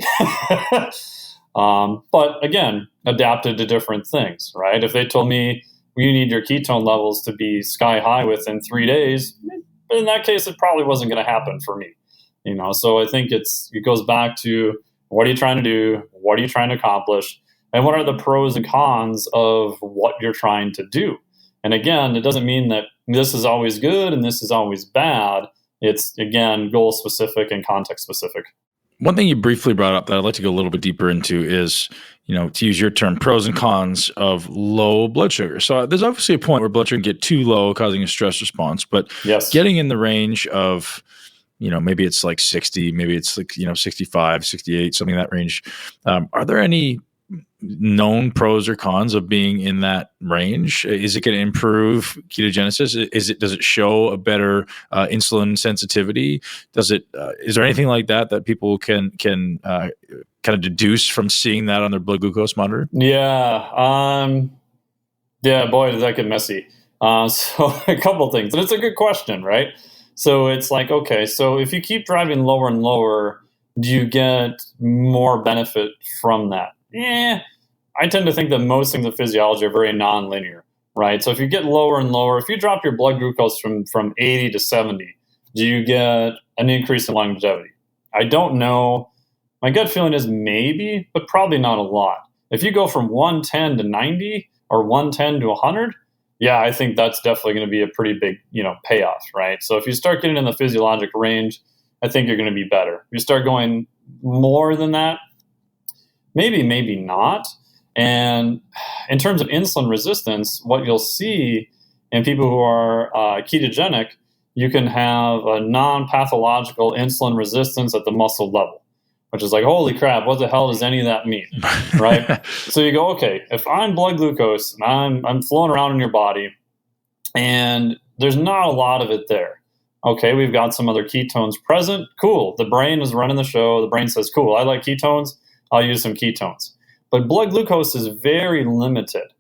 But again, adapted to different things, right? If they told me you need your ketone levels to be sky high within 3 days, in that case, it probably wasn't going to happen for me. So I think it goes back to, what are you trying to do? What are you trying to accomplish? And what are the pros and cons of what you're trying to do? And again, it doesn't mean that this is always good and this is always bad. It's, again, goal specific and context specific. One thing you briefly brought up that I'd like to go a little bit deeper into is, to use your term, pros and cons of low blood sugar. So there's obviously a point where blood sugar can get too low, causing a stress response. But yes, getting in the range of, maybe it's like 60, maybe it's like, 65, 68, something in that range. Are there any known pros or cons of being in that range? Is it going to improve ketogenesis? Does it show a better insulin sensitivity? Is there anything like that people can kind of deduce from seeing that on their blood glucose monitor? Yeah. Boy, did that get messy. So a couple things, and it's a good question, right? So it's like, okay, so if you keep driving lower and lower, do you get more benefit from that? I tend to think that most things in physiology are very nonlinear, right? So if you get lower and lower, if you drop your blood glucose from 80 to 70, do you get an increase in longevity? I don't know. My gut feeling is maybe, but probably not a lot. If you go from 110 to 90 or 110 to 100, yeah, I think that's definitely going to be a pretty big, payoff, right? So if you start getting in the physiologic range, I think you're going to be better. If you start going more than that, maybe not. And in terms of insulin resistance, what you'll see in people who are ketogenic, you can have a non-pathological insulin resistance at the muscle level, which is like, holy crap, what the hell does any of that mean, right? So you go, okay, if I'm blood glucose and I'm flowing around in your body and there's not a lot of it there, okay, we've got some other ketones present, cool. The brain is running the show. The brain says, cool, I like ketones. I'll use some ketones. But blood glucose is very limited.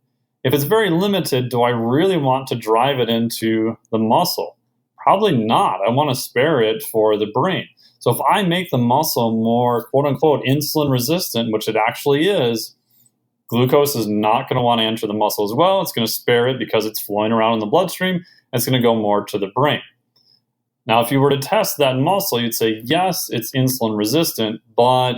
If it's very limited, do I really want to drive it into the muscle? Probably not. I want to spare it for the brain. So if I make the muscle more, quote unquote, insulin resistant, which it actually is, glucose is not going to want to enter the muscle as well. It's going to spare it because it's flowing around in the bloodstream. And it's going to go more to the brain. Now, if you were to test that muscle, you'd say, yes, it's insulin resistant, but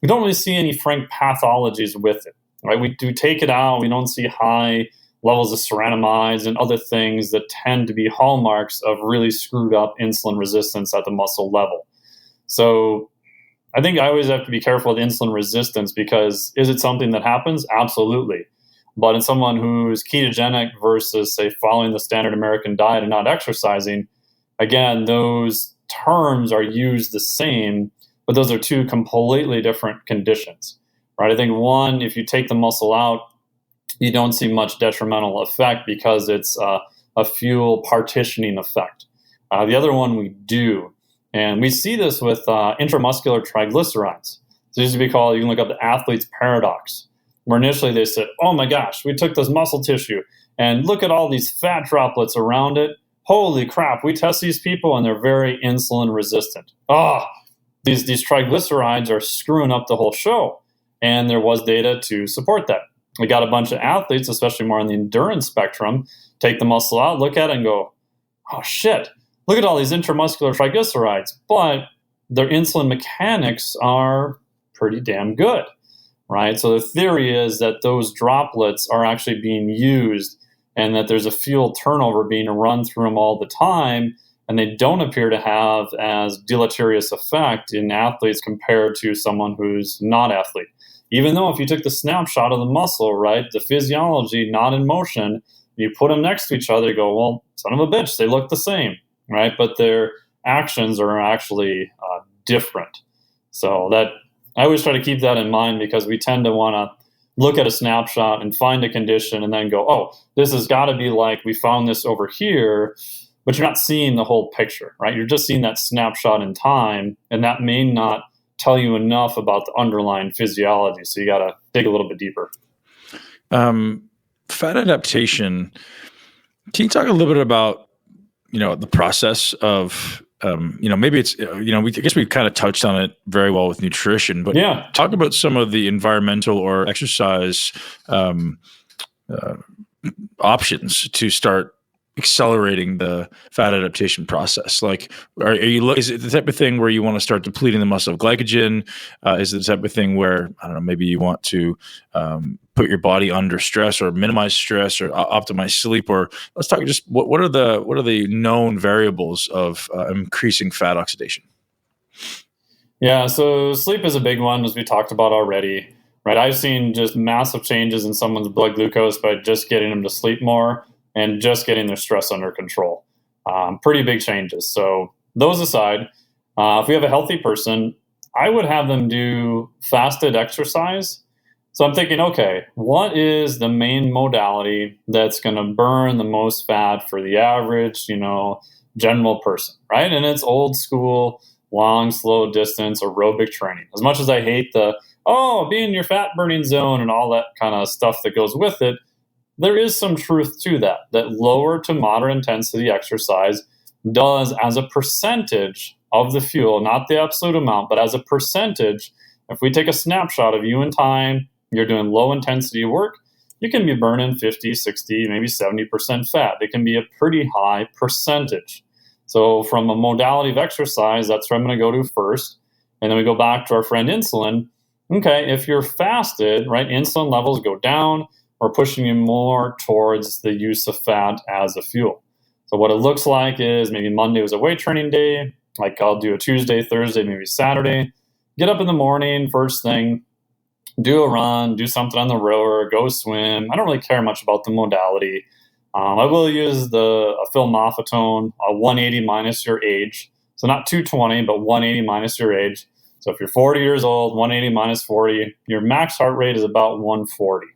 we don't really see any frank pathologies with it, right? We do take it out. We don't see high levels of ceranamides and other things that tend to be hallmarks of really screwed up insulin resistance at the muscle level. So I think I always have to be careful with insulin resistance because is it something that happens? Absolutely. But in someone who's ketogenic versus, say, following the standard American diet and not exercising, again, those terms are used the same, but those are two completely different conditions, right? I think one, if you take the muscle out, you don't see much detrimental effect because it's a fuel partitioning effect. The other one we do, and we see this with intramuscular triglycerides. So it used to be called, you can look up the athlete's paradox, where initially they said, oh my gosh, we took this muscle tissue and look at all these fat droplets around it. Holy crap, we test these people and they're very insulin resistant. These triglycerides are screwing up the whole show. And there was data to support that. We got a bunch of athletes, especially more on the endurance spectrum, take the muscle out, look at it and go, oh shit, look at all these intramuscular triglycerides. But their insulin mechanics are pretty damn good, right? So the theory is that those droplets are actually being used and that there's a fuel turnover being run through them all the time, and they don't appear to have as deleterious effect in athletes compared to someone who's not athlete. Even though if you took the snapshot of the muscle, right, the physiology not in motion, you put them next to each other, you go, well, son of a bitch, they look the same, right? But their actions are actually different. So that I always try to keep that in mind because we tend to want to look at a snapshot and find a condition and then go, oh, this has got to be like we found this over here. but you're not seeing the whole picture, right? You're just seeing that snapshot in time, and that may not tell you enough about the underlying physiology. So you got to dig a little bit deeper. Fat adaptation. Can you talk a little bit about, the process of, maybe it's, I guess we've kind of touched on it very well with nutrition, but talk about some of the environmental or exercise options to start accelerating the fat adaptation process. Like, is it the type of thing where you want to start depleting the muscle of glycogen? Is it the type of thing where, I don't know, maybe you want to put your body under stress or minimize stress or optimize sleep? Or let's talk just what are the known variables of increasing fat oxidation? Yeah, so sleep is a big one, as we talked about already, right? I've seen just massive changes in someone's blood glucose by just getting them to sleep more and just getting their stress under control. Pretty big changes. So those aside, if we have a healthy person, I would have them do fasted exercise. So I'm thinking, okay, what is the main modality that's going to burn the most fat for the average, general person, right? And it's old school, long, slow distance aerobic training. As much as I hate be in your fat burning zone and all that kind of stuff that goes with it, there is some truth to that lower to moderate intensity exercise does, as a percentage of the fuel, not the absolute amount, but as a percentage, if we take a snapshot of you in time, you're doing low intensity work, you can be burning 50, 60, maybe 70% fat. It can be a pretty high percentage. So from a modality of exercise, that's where I'm going to go to first. And then we go back to our friend insulin. Okay, if you're fasted, right, insulin levels go down. We're pushing you more towards the use of fat as a fuel. So what it looks like is maybe Monday was a weight training day. Like I'll do a Tuesday, Thursday, maybe Saturday. Get up in the morning, first thing, do a run, do something on the rower, go swim. I don't really care much about the modality. I will use a filmophatone, a 180 minus your age. So not 220, but 180 minus your age. So if you're 40 years old, 180 minus 40, your max heart rate is about 140.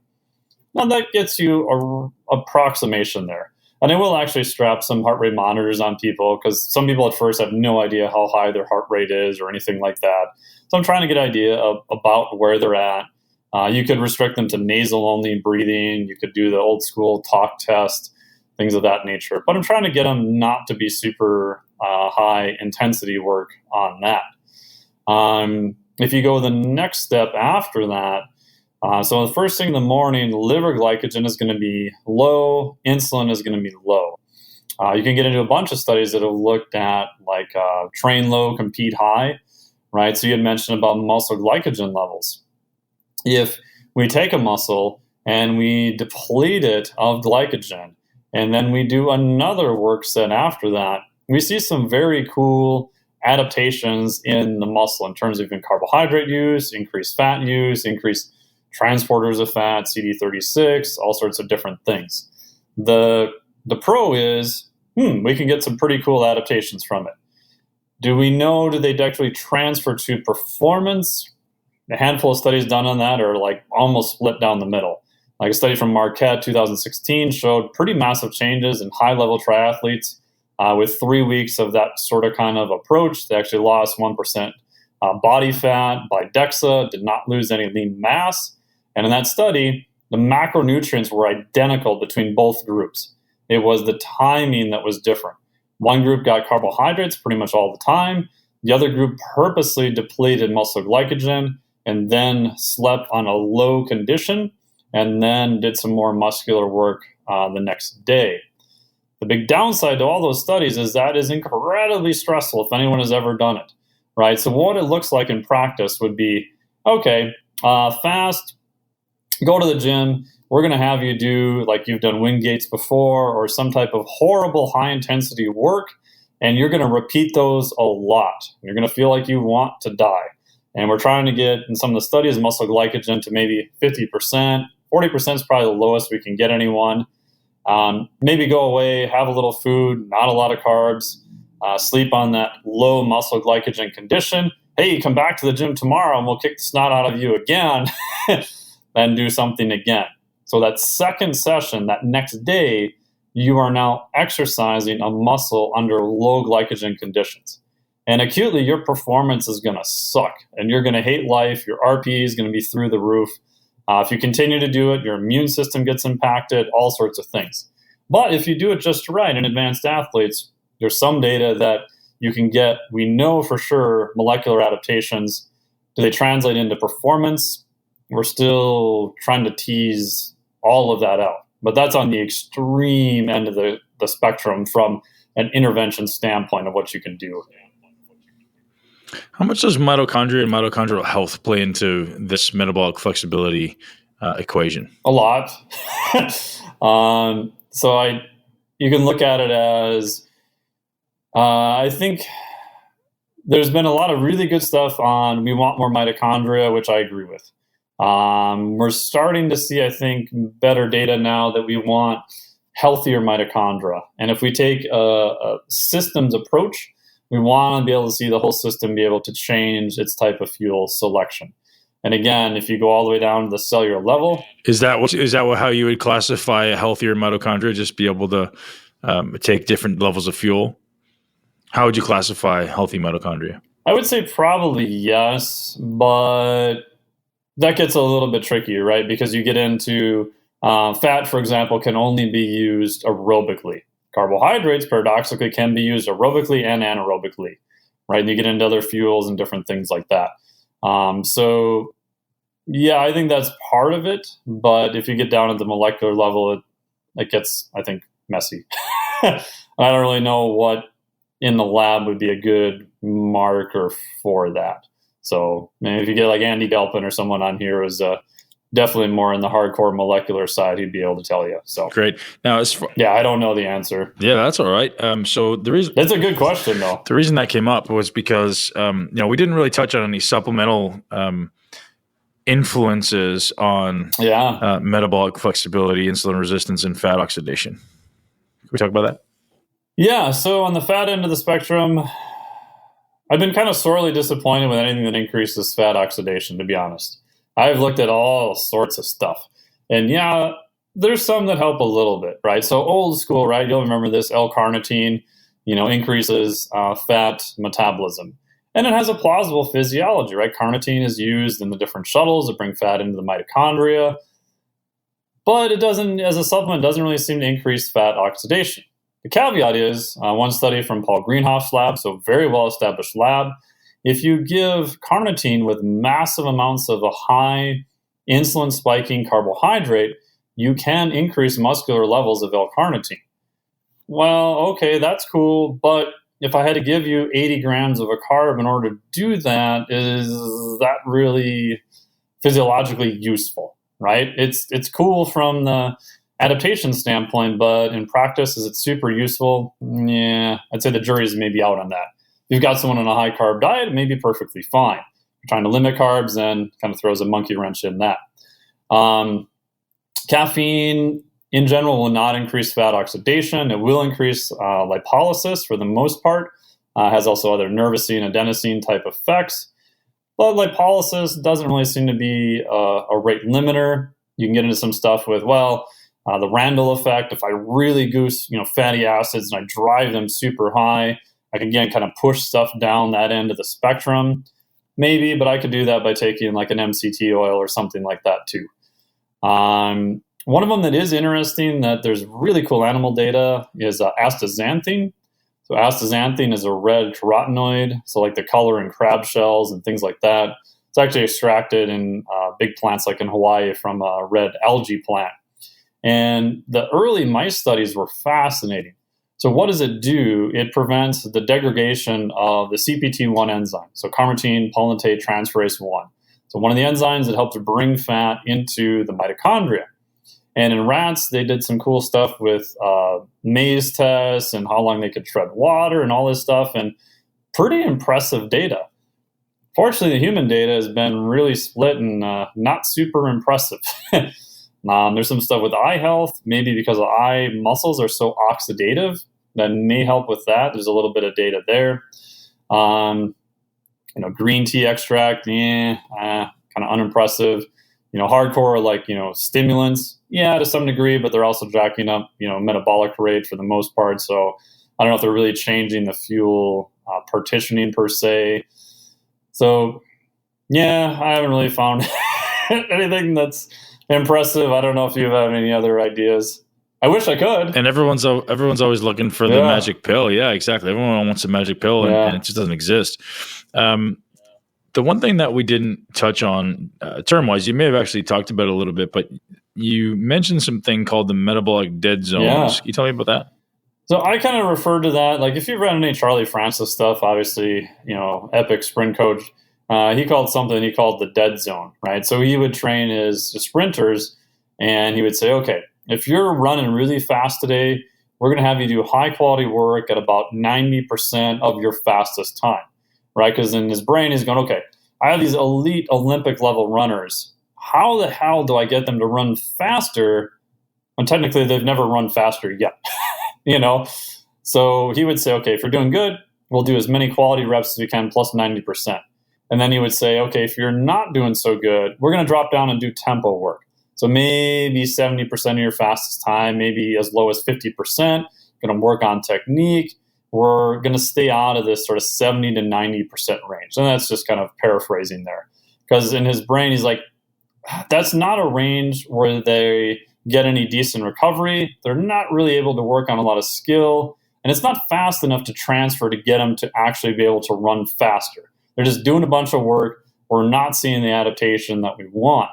Now that gets you an approximation there. And I will actually strap some heart rate monitors on people because some people at first have no idea how high their heart rate is or anything like that. So I'm trying to get an idea about where they're at. You could restrict them to nasal-only breathing. You could do the old school talk test, things of that nature. But I'm trying to get them not to be super high intensity work on that. If you go the next step after that, so the first thing in the morning, liver glycogen is going to be low, insulin is going to be low. You can get into a bunch of studies that have looked at like train low, compete high, right? So you had mentioned about muscle glycogen levels. If we take a muscle and we deplete it of glycogen, and then we do another work set after that, we see some very cool adaptations in the muscle in terms of even carbohydrate use, increased fat use, increased transporters of fat, CD36, all sorts of different things. The pro is, we can get some pretty cool adaptations from it. Do we know, do they actually transfer to performance? A handful of studies done on that are like almost split down the middle. Like a study from Marquette 2016 showed pretty massive changes in high-level triathletes with 3 weeks of that sort of kind of approach. They actually lost 1% body fat by DEXA, did not lose any lean mass. And in that study, the macronutrients were identical between both groups. It was the timing that was different. One group got carbohydrates pretty much all the time. The other group purposely depleted muscle glycogen and then slept on a low condition and then did some more muscular work the next day. The big downside to all those studies is that is incredibly stressful if anyone has ever done it, right? So what it looks like in practice would be, okay, fast, go to the gym. We're going to have you do like you've done wind gates before or some type of horrible high-intensity work, and you're going to repeat those a lot. You're going to feel like you want to die. And we're trying to get, in some of the studies, muscle glycogen to maybe 50%. 40% is probably the lowest we can get anyone. Maybe go away, have a little food, not a lot of carbs, sleep on that low muscle glycogen condition. Hey, come back to the gym tomorrow and we'll kick the snot out of you again and do something again. So that second session, that next day, you are now exercising a muscle under low glycogen conditions. And acutely, your performance is going to suck and you're going to hate life. Your RPE is going to be through the roof. If you continue to do it, your immune system gets impacted, all sorts of things. But if you do it just right in advanced athletes, there's some data that you can get. We know for sure molecular adaptations. Do they translate into performance? We're still trying to tease all of that out. But that's on the extreme end of the spectrum from an intervention standpoint of what you can do. How much does mitochondria and mitochondrial health play into this metabolic flexibility equation? A lot. You can look at it as, I think there's been a lot of really good stuff on we want more mitochondria, which I agree with. We're starting to see, I think, better data now that we want healthier mitochondria. And if we take a systems approach, we want to be able to see the whole system be able to change its type of fuel selection. And again, if you go all the way down to the cellular level. Is that how you would classify a healthier mitochondria, just be able to take different levels of fuel? How would you classify healthy mitochondria? I would say probably yes, but that gets a little bit trickier, right? Because you get into fat, for example, can only be used aerobically. Carbohydrates, paradoxically, can be used aerobically and anaerobically, right? And you get into other fuels and different things like that. So, yeah, I think that's part of it. But if you get down at the molecular level, it gets, I think, messy. I don't really know what in the lab would be a good marker for that. So maybe if you get like Andy Galpin or someone on here who's definitely more in the hardcore molecular side, he'd be able to tell you. So great. Now, I don't know the answer. Yeah, that's all right. So the reason that's a good question, though. The reason that came up was because we didn't really touch on any supplemental influences on metabolic flexibility, insulin resistance, and fat oxidation. Can we talk about that? Yeah. So on the fat end of the spectrum, I've been kind of sorely disappointed with anything that increases fat oxidation, to be honest. I've looked at all sorts of stuff. And yeah, there's some that help a little bit, right? So old school, right? You'll remember this L-carnitine, increases fat metabolism. And it has a plausible physiology, right? Carnitine is used in the different shuttles to bring fat into the mitochondria. But it doesn't, as a supplement, doesn't really seem to increase fat oxidation. The caveat is one study from Paul Greenhoff's lab, so very well-established lab. If you give carnitine with massive amounts of a high insulin-spiking carbohydrate, you can increase muscular levels of L-carnitine. Well, okay, that's cool, but if I had to give you 80 grams of a carb in order to do that, is that really physiologically useful, right? It's cool from the adaptation standpoint, but in practice, is it super useful? Yeah, I'd say the jury's maybe out on that. If you've got someone on a high carb diet, it may be perfectly fine. If you're trying to limit carbs, then kind of throws a monkey wrench in that. Caffeine, in general, will not increase fat oxidation. It will increase lipolysis for the most part. Has also other nervousine, adenosine type effects. But lipolysis doesn't really seem to be a rate limiter. You can get into some stuff with, the Randall effect. If I really goose, fatty acids and I drive them super high, I can, again, kind of push stuff down that end of the spectrum. Maybe, but I could do that by taking like an MCT oil or something like that too. One of them that is interesting that there's really cool animal data is astaxanthine. So astaxanthine is a red carotenoid, so like the color in crab shells and things like that. It's actually extracted in big plants like in Hawaii from a red algae plant. And the early mice studies were fascinating. So what does it do? It prevents the degradation of the CPT1 enzyme, so carnitine palmitate transferase 1. So one of the enzymes that helps bring fat into the mitochondria. And in rats, they did some cool stuff with maze tests and how long they could tread water and all this stuff, and pretty impressive data. Fortunately, the human data has been really split and not super impressive. There's some stuff with eye health, maybe because the eye muscles are so oxidative that may help with that. There's a little bit of data there. Green tea extract, kind of unimpressive. hardcore, like, stimulants, yeah, to some degree, but they're also jacking up, metabolic rate for the most part. So I don't know if they're really changing the fuel partitioning per se. So yeah, I haven't really found anything that's impressive. I don't know if you have any other ideas. I wish I could. And everyone's always looking for the magic pill. Yeah, exactly. Everyone wants a magic pill, and it just doesn't exist. The one thing that we didn't touch on term-wise, you may have actually talked about it a little bit, but you mentioned something called the metabolic dead zones. Yeah. Can you tell me about that? So I kind of refer to that, like if you've read any Charlie Francis stuff, obviously, epic sprint coach, he called the dead zone, right? So he would train his sprinters, and he would say, okay, if you're running really fast today, we're going to have you do high quality work at about 90% of your fastest time, right? Because in his brain, he's going, okay, I have these elite Olympic level runners. How the hell do I get them to run faster when technically they've never run faster yet? So he would say, okay, if you're doing good, we'll do as many quality reps as we can plus 90%. And then he would say, okay, if you're not doing so good, we're going to drop down and do tempo work. So maybe 70% of your fastest time, maybe as low as 50%, going to work on technique. We're going to stay out of this sort of 70 to 90% range. And that's just kind of paraphrasing there. Because in his brain, he's like, that's not a range where they get any decent recovery. They're not really able to work on a lot of skill. And it's not fast enough to transfer to get them to actually be able to run faster. They're just doing a bunch of work. We're not seeing the adaptation that we want.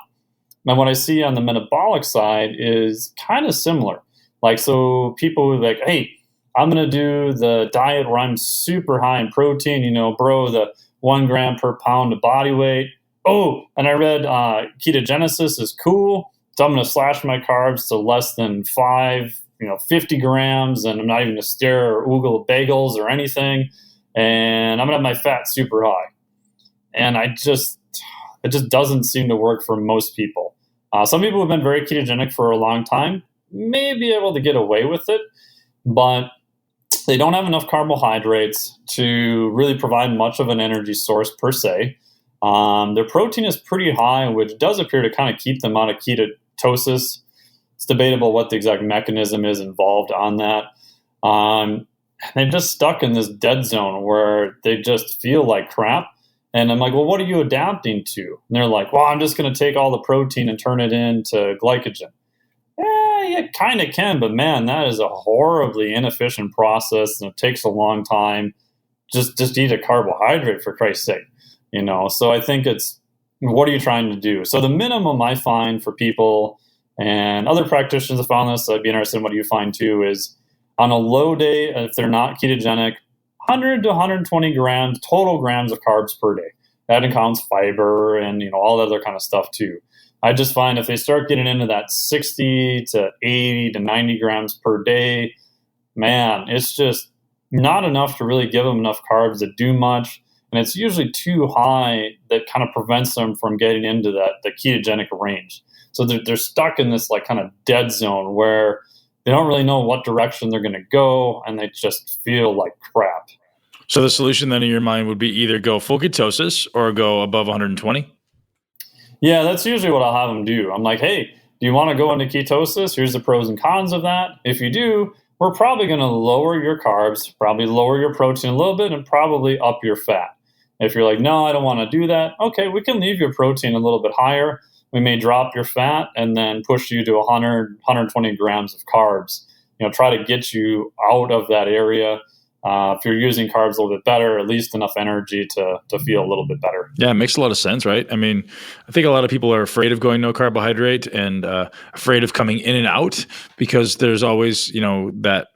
Now, what I see on the metabolic side is kind of similar. Like, so people are like, hey, I'm going to do the diet where I'm super high in protein, the 1 gram per pound of body weight. Oh, and I read ketogenesis is cool. So I'm going to slash my carbs to less than 50 grams. And I'm not even going to stare or oogle bagels or anything. And I'm going to have my fat super high. And it just doesn't seem to work for most people. Some people have been very ketogenic for a long time, may be able to get away with it, but they don't have enough carbohydrates to really provide much of an energy source per se. Their protein is pretty high, which does appear to kind of keep them out of ketosis. It's debatable what the exact mechanism is involved on that. They're just stuck in this dead zone where they just feel like crap. And I'm like, well, what are you adapting to? And they're like, well, I'm just going to take all the protein and turn it into glycogen. You kind of can, but man, that is a horribly inefficient process, and it takes a long time. Just eat a carbohydrate, for Christ's sake. So I think it's, what are you trying to do? So the minimum I find for people, and other practitioners have found this, so I'd be interested in what you find too, is on a low day, if they're not ketogenic, 100 to 120 total grams of carbs per day. That includes fiber and all the other kind of stuff too. I just find if they start getting into that 60 to 80 to 90 grams per day, man, it's just not enough to really give them enough carbs to do much. And it's usually too high that kind of prevents them from getting into the ketogenic range. So they're stuck in this like kind of dead zone where they don't really know what direction they're going to go, and they just feel like crap. So the solution then in your mind would be either go full ketosis or go above 120? Yeah, that's usually what I'll have them do. I'm like, hey, do you want to go into ketosis? Here's the pros and cons of that. If you do, we're probably going to lower your carbs, probably lower your protein a little bit, and probably up your fat. If you're like, no, I don't want to do that, okay, we can leave your protein a little bit higher. We may drop your fat and then push you to 100, 120 grams of carbs. Try to get you out of that area. If you're using carbs a little bit better, at least enough energy to feel a little bit better. Yeah, it makes a lot of sense, right? I mean, I think a lot of people are afraid of going no carbohydrate and afraid of coming in and out because there's always, that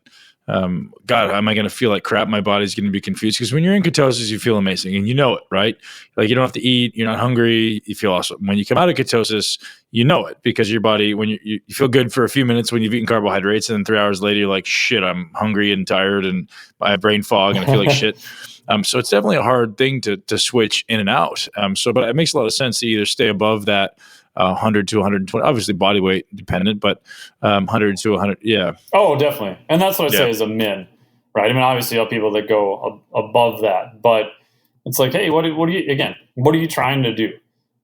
God, am I going to feel like crap? My body's going to be confused. Because when you're in ketosis, you feel amazing and you know it, right? Like you don't have to eat, you're not hungry, you feel awesome. When you come out of ketosis, you know it because your body, when you feel good for a few minutes when you've eaten carbohydrates, and then 3 hours later, you're like, shit, I'm hungry and tired and I have brain fog and I feel like shit. So it's definitely a hard thing to switch in and out. But it makes a lot of sense to either stay above that 100 to 120, obviously body weight dependent, but 100 to 100, yeah. Oh, definitely. And that's what I say is a min, right? I mean, obviously you have people that go above that, but it's like, hey, what are you trying to do?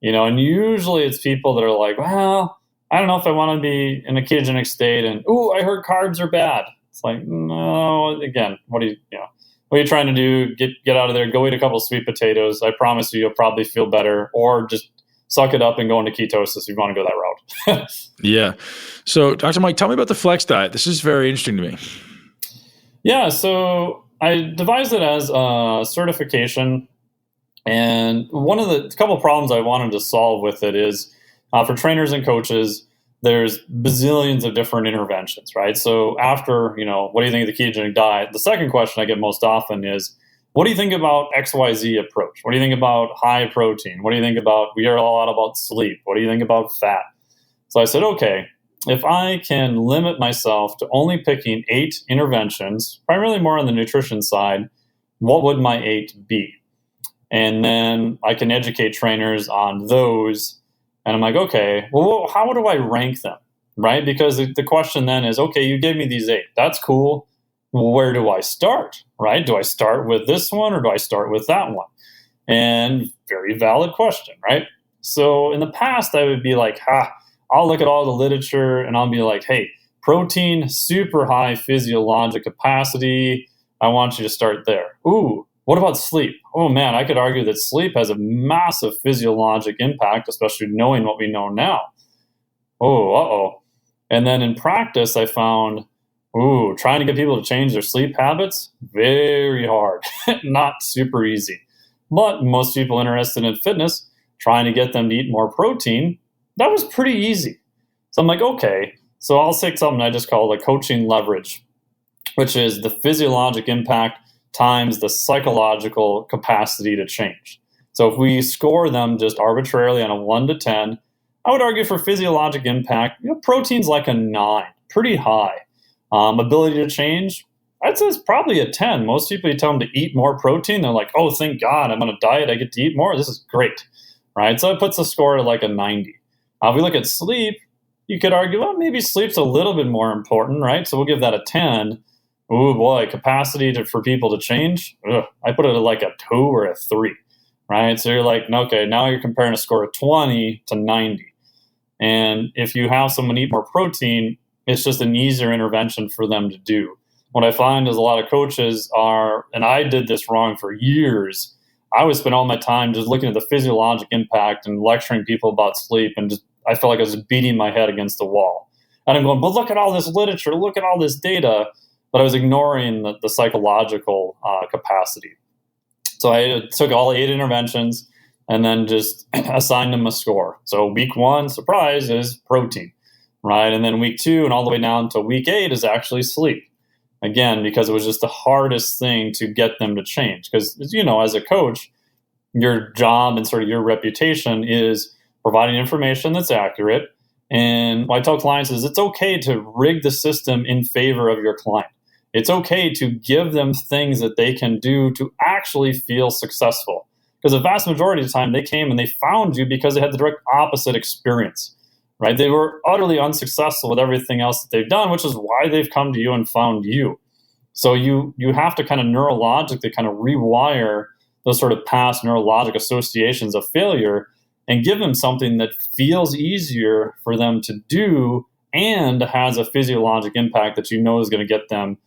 And usually it's people that are like, well, I don't know if I want to be in a ketogenic state, and I heard carbs are bad. It's like, no, again, what are you trying to do? Get out of there, go eat a couple of sweet potatoes. I promise you'll probably feel better, or just suck it up and go into ketosis if you want to go that route. Yeah. So Dr. Mike, tell me about the flex diet. This is very interesting to me. Yeah. So I devised it as a certification. And one of the couple problems I wanted to solve with it is for trainers and coaches, there's bazillions of different interventions, right? So after, what do you think of the ketogenic diet? The second question I get most often is, what do you think about XYZ approach? What do you think about high protein? What do you think about, we hear a lot about sleep. What do you think about fat? So I said, okay, if I can limit myself to only picking 8 interventions, primarily more on the nutrition side, what would my 8 be? And then I can educate trainers on those. And I'm like, okay, well, how do I rank them, right? Because the question then is, okay, you gave me these 8. That's cool. Well, where do I start, right? Do I start with this one or do I start with that one? And very valid question, right? So in the past, I would be like, I'll look at all the literature and I'll be like, hey, protein, super high physiologic capacity. I want you to start there. Ooh, what about sleep? Oh man, I could argue that sleep has a massive physiologic impact, especially knowing what we know now. And then in practice, I found, trying to get people to change their sleep habits, very hard, not super easy. But most people interested in fitness, trying to get them to eat more protein, that was pretty easy. So I'm like, okay, so I'll take something I just call the coaching leverage, which is the physiologic impact times the psychological capacity to change. So if we score them just arbitrarily on a 1 to 10, I would argue for physiologic impact, protein's like a 9, pretty high. Ability to change, I'd say it's probably a 10. Most people, you tell them to eat more protein, they're like, oh, thank God, I'm on a diet, I get to eat more. This is great, right? So it puts the score at like a 90. If we look at sleep, you could argue, well, maybe sleep's a little bit more important, right? So we'll give that a 10. Oh boy, capacity for people to change. I put it at like a 2 or a 3, right? So you're like, okay, now you're comparing a score of 20 to 90. And if you have someone eat more protein, it's just an easier intervention for them to do. What I find is a lot of coaches are, and I did this wrong for years, I would spend all my time just looking at the physiologic impact and lecturing people about sleep, and I felt like I was beating my head against the wall. And I'm going, but look at all this literature, look at all this data, but I was ignoring the psychological capacity. So I took all 8 interventions and then just assigned them a score. So week 1, surprise, is protein, right? And then week 2 and all the way down to week 8 is actually sleep. Again, because it was just the hardest thing to get them to change. Because, as a coach, your job and sort of your reputation is providing information that's accurate. And what I tell clients is it's okay to rig the system in favor of your client. It's okay to give them things that they can do to actually feel successful. Because the vast majority of the time they came and they found you because they had the direct opposite experience, right? They were utterly unsuccessful with everything else that they've done, which is why they've come to you and found you. So you have to kind of neurologically kind of rewire those sort of past neurologic associations of failure and give them something that feels easier for them to do and has a physiologic impact that is going to get them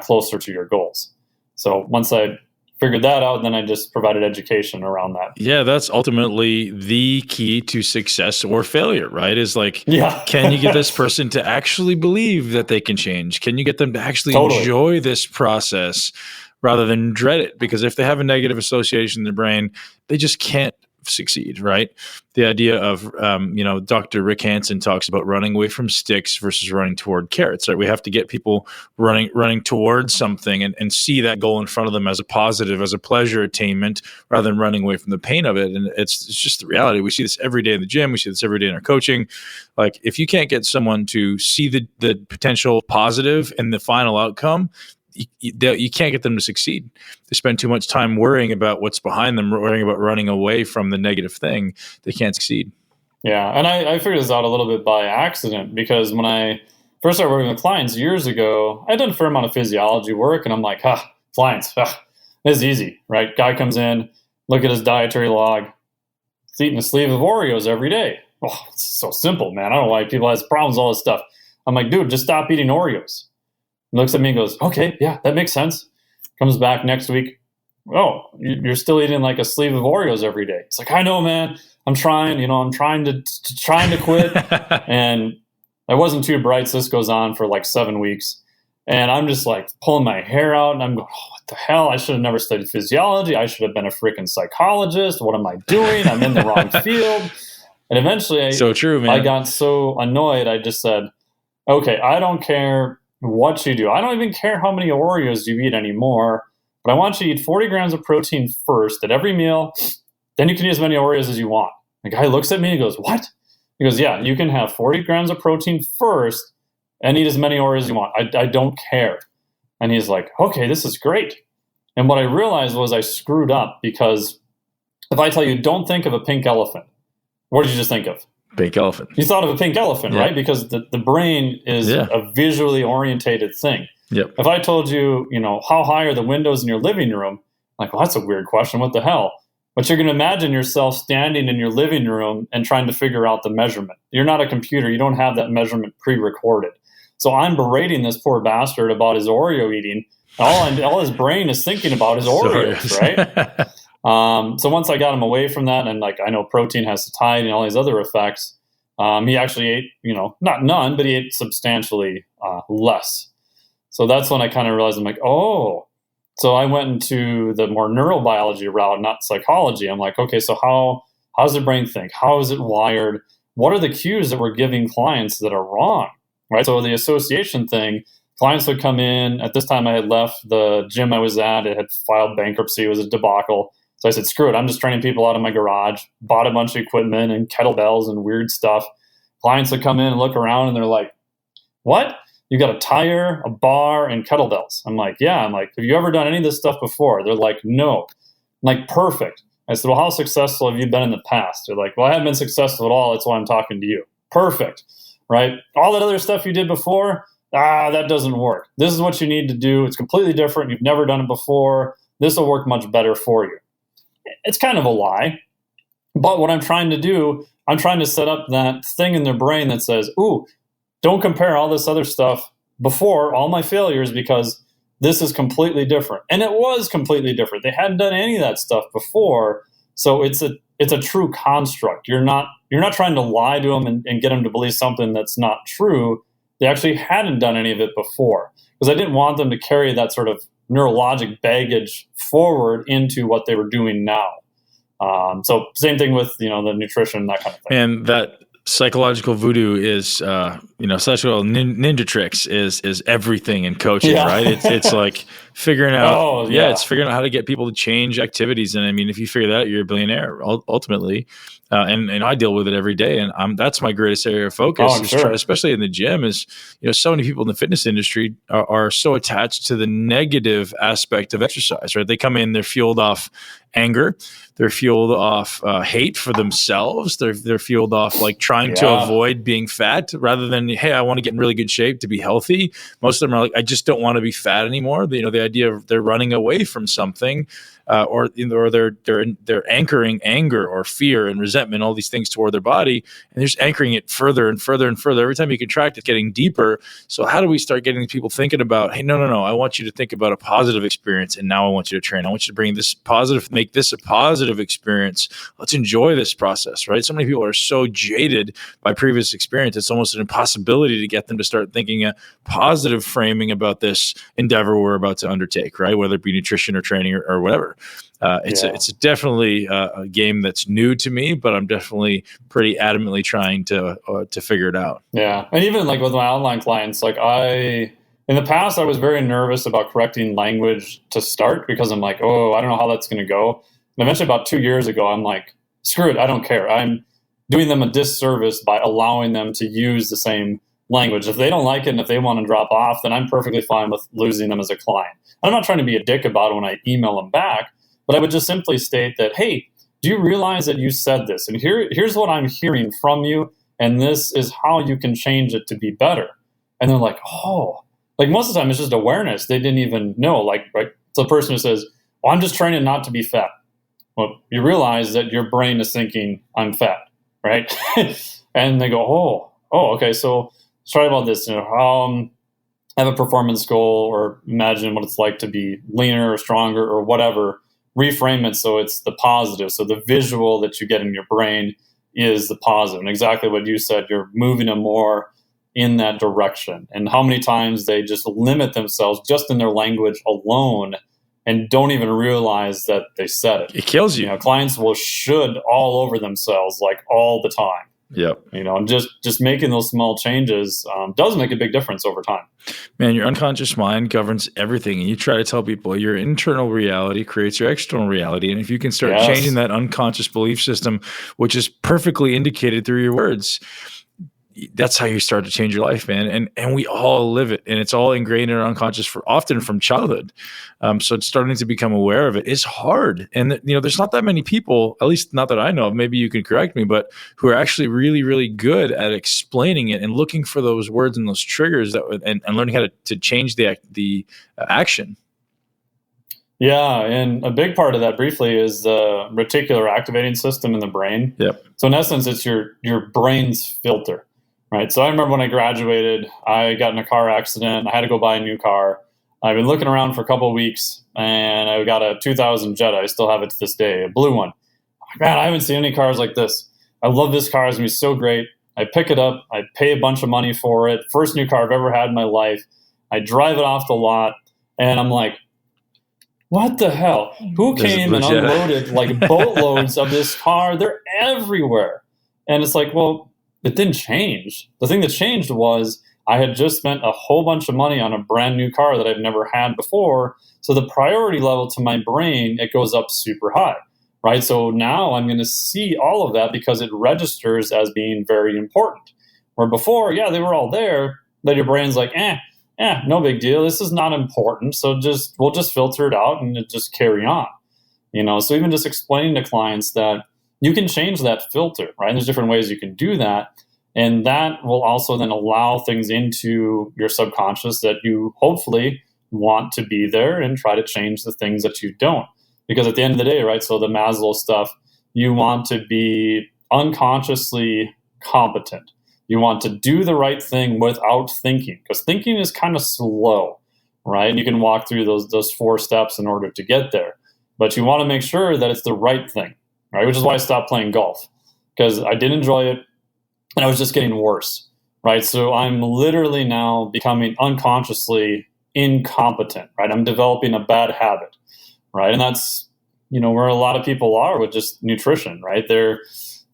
closer to your goals. So once I figured that out, then I just provided education around that. Yeah, that's ultimately the key to success or failure, right? Is like, yeah. Can you get this person to actually believe that they can change? Can you get them to actually enjoy this process rather than dread it? Because if they have a negative association in their brain, they just can't succeed, right? The idea of, Dr. Rick Hansen talks about running away from sticks versus running toward carrots, right? We have to get people running towards something and see that goal in front of them as a positive, as a pleasure attainment, rather than running away from the pain of it. And it's just the reality. We see this every day in the gym. We see this every day in our coaching. Like, if you can't get someone to see the potential positive and the final outcome, you can't get them to succeed. They spend too much time worrying about what's behind them, worrying about running away from the negative thing. They can't succeed. Yeah, and I figured this out a little bit by accident, because when I first started working with clients years ago, I'd done a fair amount of physiology work, and I'm like, clients, this is easy, right? Guy comes in, look at his dietary log, eating a sleeve of Oreos every day. Oh, it's so simple, man. I don't know why people have problems with all this stuff. I'm like, dude, just stop eating Oreos. He looks at me and goes, okay, yeah, that makes sense. Comes back next week. Oh, you're still eating like a sleeve of Oreos every day. It's like, I know, man. I'm trying to quit. And I wasn't too bright. So this goes on for like 7 weeks. And I'm just like pulling my hair out and I'm going, oh, what the hell? I should have never studied physiology. I should have been a freaking psychologist. What am I doing? I'm in the wrong field. And eventually so true, man. I got so annoyed. I just said, okay, I don't care what you do. I don't even care how many Oreos you eat anymore, but I want you to eat 40 grams of protein first at every meal. Then you can eat as many Oreos as you want. The guy looks at me and goes, what? He goes, yeah, you can have 40 grams of protein first and eat as many Oreos as you want. I don't care. And he's like, okay, this is great. And what I realized was I screwed up, because if I tell you, don't think of a pink elephant, what did you just think of? Pink elephant. You thought of a pink elephant, right? Because the brain is a visually orientated thing. Yep. If I told you, how high are the windows in your living room? Like, well, that's a weird question. What the hell? But you're going to imagine yourself standing in your living room and trying to figure out the measurement. You're not a computer. You don't have that measurement pre-recorded. So I'm berating this poor bastard about his Oreo eating. All his brain is thinking about is Oreos, right? So once I got him away from that, and like I know protein has satiety and all these other effects, he actually ate, not none, but he ate substantially less. So that's when I kind of realized, I'm like, oh. So I went into the more neurobiology route, not psychology. I'm like, okay, so how does the brain think? How is it wired? What are the cues that we're giving clients that are wrong? Right. So the association thing, clients would come in. At this time, I had left the gym I was at. It had filed bankruptcy. It was a debacle. So I said, screw it. I'm just training people out of my garage, bought a bunch of equipment and kettlebells and weird stuff. Clients would come in and look around and they're like, what? You got a tire, a bar, and kettlebells. I'm like, yeah. I'm like, have you ever done any of this stuff before? They're like, no. I'm like, perfect. I said, well, how successful have you been in the past? They're like, well, I haven't been successful at all. That's why I'm talking to you. Perfect. Right? All that other stuff you did before, that doesn't work. This is what you need to do. It's completely different. You've never done it before. This will work much better for you. It's kind of a lie. But what I'm trying to do, I'm trying to set up that thing in their brain that says, ooh, don't compare all this other stuff before, all my failures, because this is completely different. And it was completely different. They hadn't done any of that stuff before. So it's a true construct. You're not trying to lie to them and get them to believe something that's not true. They actually hadn't done any of it before, because I didn't want them to carry that sort of neurologic baggage forward into what they were doing now. So same thing with, the nutrition, that kind of thing. And that psychological voodoo is, psychological ninja tricks is everything in coaching, right? It's like figuring out, it's figuring out how to get people to change activities. And I mean, if you figure that out, you're a billionaire ultimately. And I deal with it every day, and that's my greatest area of focus. Especially in the gym, is so many people in the fitness industry are so attached to the negative aspect of exercise. Right? They come in, they're fueled off anger, they're fueled off hate for themselves, they're fueled off like trying to avoid being fat, rather than, hey, I want to get in really good shape to be healthy. Most of them are like, I just don't want to be fat anymore. The idea of they're running away from something. Or they're anchoring anger or fear and resentment, all these things toward their body, and they're just anchoring it further and further and further. Every time you contract, it's getting deeper. So how do we start getting people thinking about, hey, no, I want you to think about a positive experience, and now I want you to train. I want you to bring this positive, make this a positive experience. Let's enjoy this process, right? So many people are so jaded by previous experience, it's almost an impossibility to get them to start thinking a positive framing about this endeavor we're about to undertake, right? Whether it be nutrition or training or whatever. It's definitely a game that's new to me, but I'm definitely pretty adamantly trying to figure it out. Yeah, and even like with my online clients, like in the past, I was very nervous about correcting language to start, because I'm like, oh, I don't know how that's going to go. And eventually, about 2 years ago, I'm like, screw it, I don't care. I'm doing them a disservice by allowing them to use the same language. If they don't like it and if they want to drop off, then I'm perfectly fine with losing them as a client. I'm not trying to be a dick about it when I email them back. But I would just simply state that, hey, do you realize that you said this? And here's what I'm hearing from you, and this is how you can change it to be better. And they're like, oh, like most of the time it's just awareness. They didn't even know. Like, right? It's a person who says, well, I'm just training not to be fat. Well, you realize that your brain is thinking, I'm fat, right? And they go, okay, so let's try about this. Have a performance goal, or imagine what it's like to be leaner or stronger or whatever. Reframe it so it's the positive. So the visual that you get in your brain is the positive. And exactly what you said, you're moving them more in that direction. And how many times they just limit themselves just in their language alone and don't even realize that they said it. It kills you. Clients will should all over themselves like all the time. Yep. And just making those small changes does make a big difference over time. Man, your unconscious mind governs everything. And you try to tell people your internal reality creates your external reality. And if you can start changing that unconscious belief system, which is perfectly indicated through your words, that's how you start to change your life, man. And we all live it, and it's all ingrained in our unconscious often from childhood. So it's starting to become aware of it is hard. And there's not that many people, at least not that I know of, maybe you can correct me, but who are actually really, really good at explaining it and looking for those words and those triggers and learning how to change the action. Yeah, and a big part of that briefly is the reticular activating system in the brain. Yep. So in essence, it's your brain's filter. Right. So I remember when I graduated, I got in a car accident. I had to go buy a new car. I've been looking around for a couple of weeks, and I got a 2000 Jetta. I still have it to this day, a blue one. Man, I haven't seen any cars like this. I love this car. It's going to be so great. I pick it up. I pay a bunch of money for it. First new car I've ever had in my life. I drive it off the lot, and I'm like, what the hell? Who came and unloaded like boatloads of this car? They're everywhere. And it's like, well, it didn't change. The thing that changed was I had just spent a whole bunch of money on a brand new car that I've never had before. So the priority level to my brain, it goes up super high, right? So now I'm going to see all of that because it registers as being very important. Where before, they were all there, but your brain's like, no big deal. This is not important. So we'll just filter it out and just carry on. So even just explaining to clients that you can change that filter, right? And there's different ways you can do that. And that will also then allow things into your subconscious that you hopefully want to be there, and try to change the things that you don't. Because at the end of the day, right, so the Maslow stuff, you want to be unconsciously competent. You want to do the right thing without thinking, because thinking is kind of slow, right? And you can walk through those 4 steps in order to get there. But you want to make sure that it's the right thing. Right, which is why I stopped playing golf, because I did enjoy it, and I was just getting worse. Right, so I'm literally now becoming unconsciously incompetent. Right, I'm developing a bad habit. Right, and that's where a lot of people are with just nutrition. Right, they're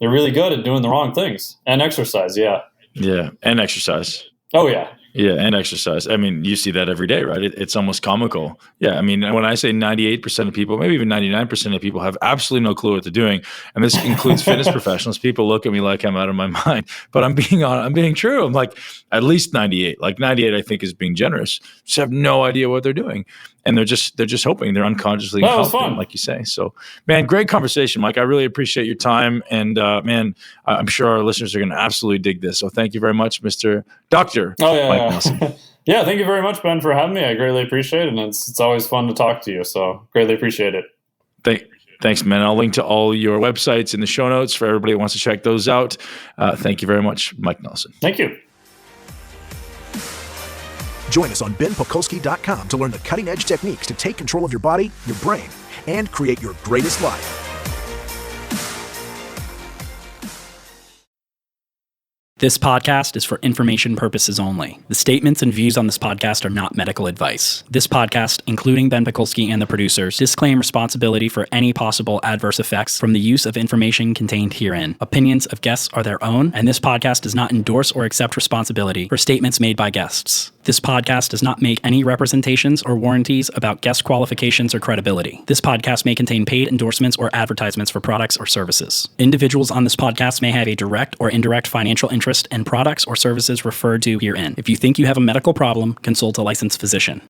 really good at doing the wrong things, and exercise. Yeah, and exercise. Oh yeah. Yeah, and exercise. I mean, you see that every day, right? It's almost comical. Yeah, I mean, when I say 98% of people, maybe even 99% of people have absolutely no clue what they're doing, and this includes fitness professionals. People look at me like I'm out of my mind, but I'm being true. I'm like at least 98. Like 98, I think is being generous. Just have no idea what they're doing, and they're just hoping. They're unconsciously incompetent, like you say. So, man, great conversation, Mike. I really appreciate your time, and man, I'm sure our listeners are going to absolutely dig this. So, thank you very much, Mr. Doctor. Mike Nelson. Yeah, thank you very much, Ben, for having me. I greatly appreciate it, and it's always fun to talk to you. So, greatly appreciate it. Thanks, man. I'll link to all your websites in the show notes for everybody who wants to check those out. Thank you very much, Mike Nelson. Thank you. Join us on benpakulski.com to learn the cutting-edge techniques to take control of your body, your brain, and create your greatest life. This podcast is for information purposes only. The statements and views on this podcast are not medical advice. This podcast, including Ben Pakulski and the producers, disclaim responsibility for any possible adverse effects from the use of information contained herein. Opinions of guests are their own, and this podcast does not endorse or accept responsibility for statements made by guests. This podcast does not make any representations or warranties about guest qualifications or credibility. This podcast may contain paid endorsements or advertisements for products or services. Individuals on this podcast may have a direct or indirect financial interest in products or services referred to herein. If you think you have a medical problem, consult a licensed physician.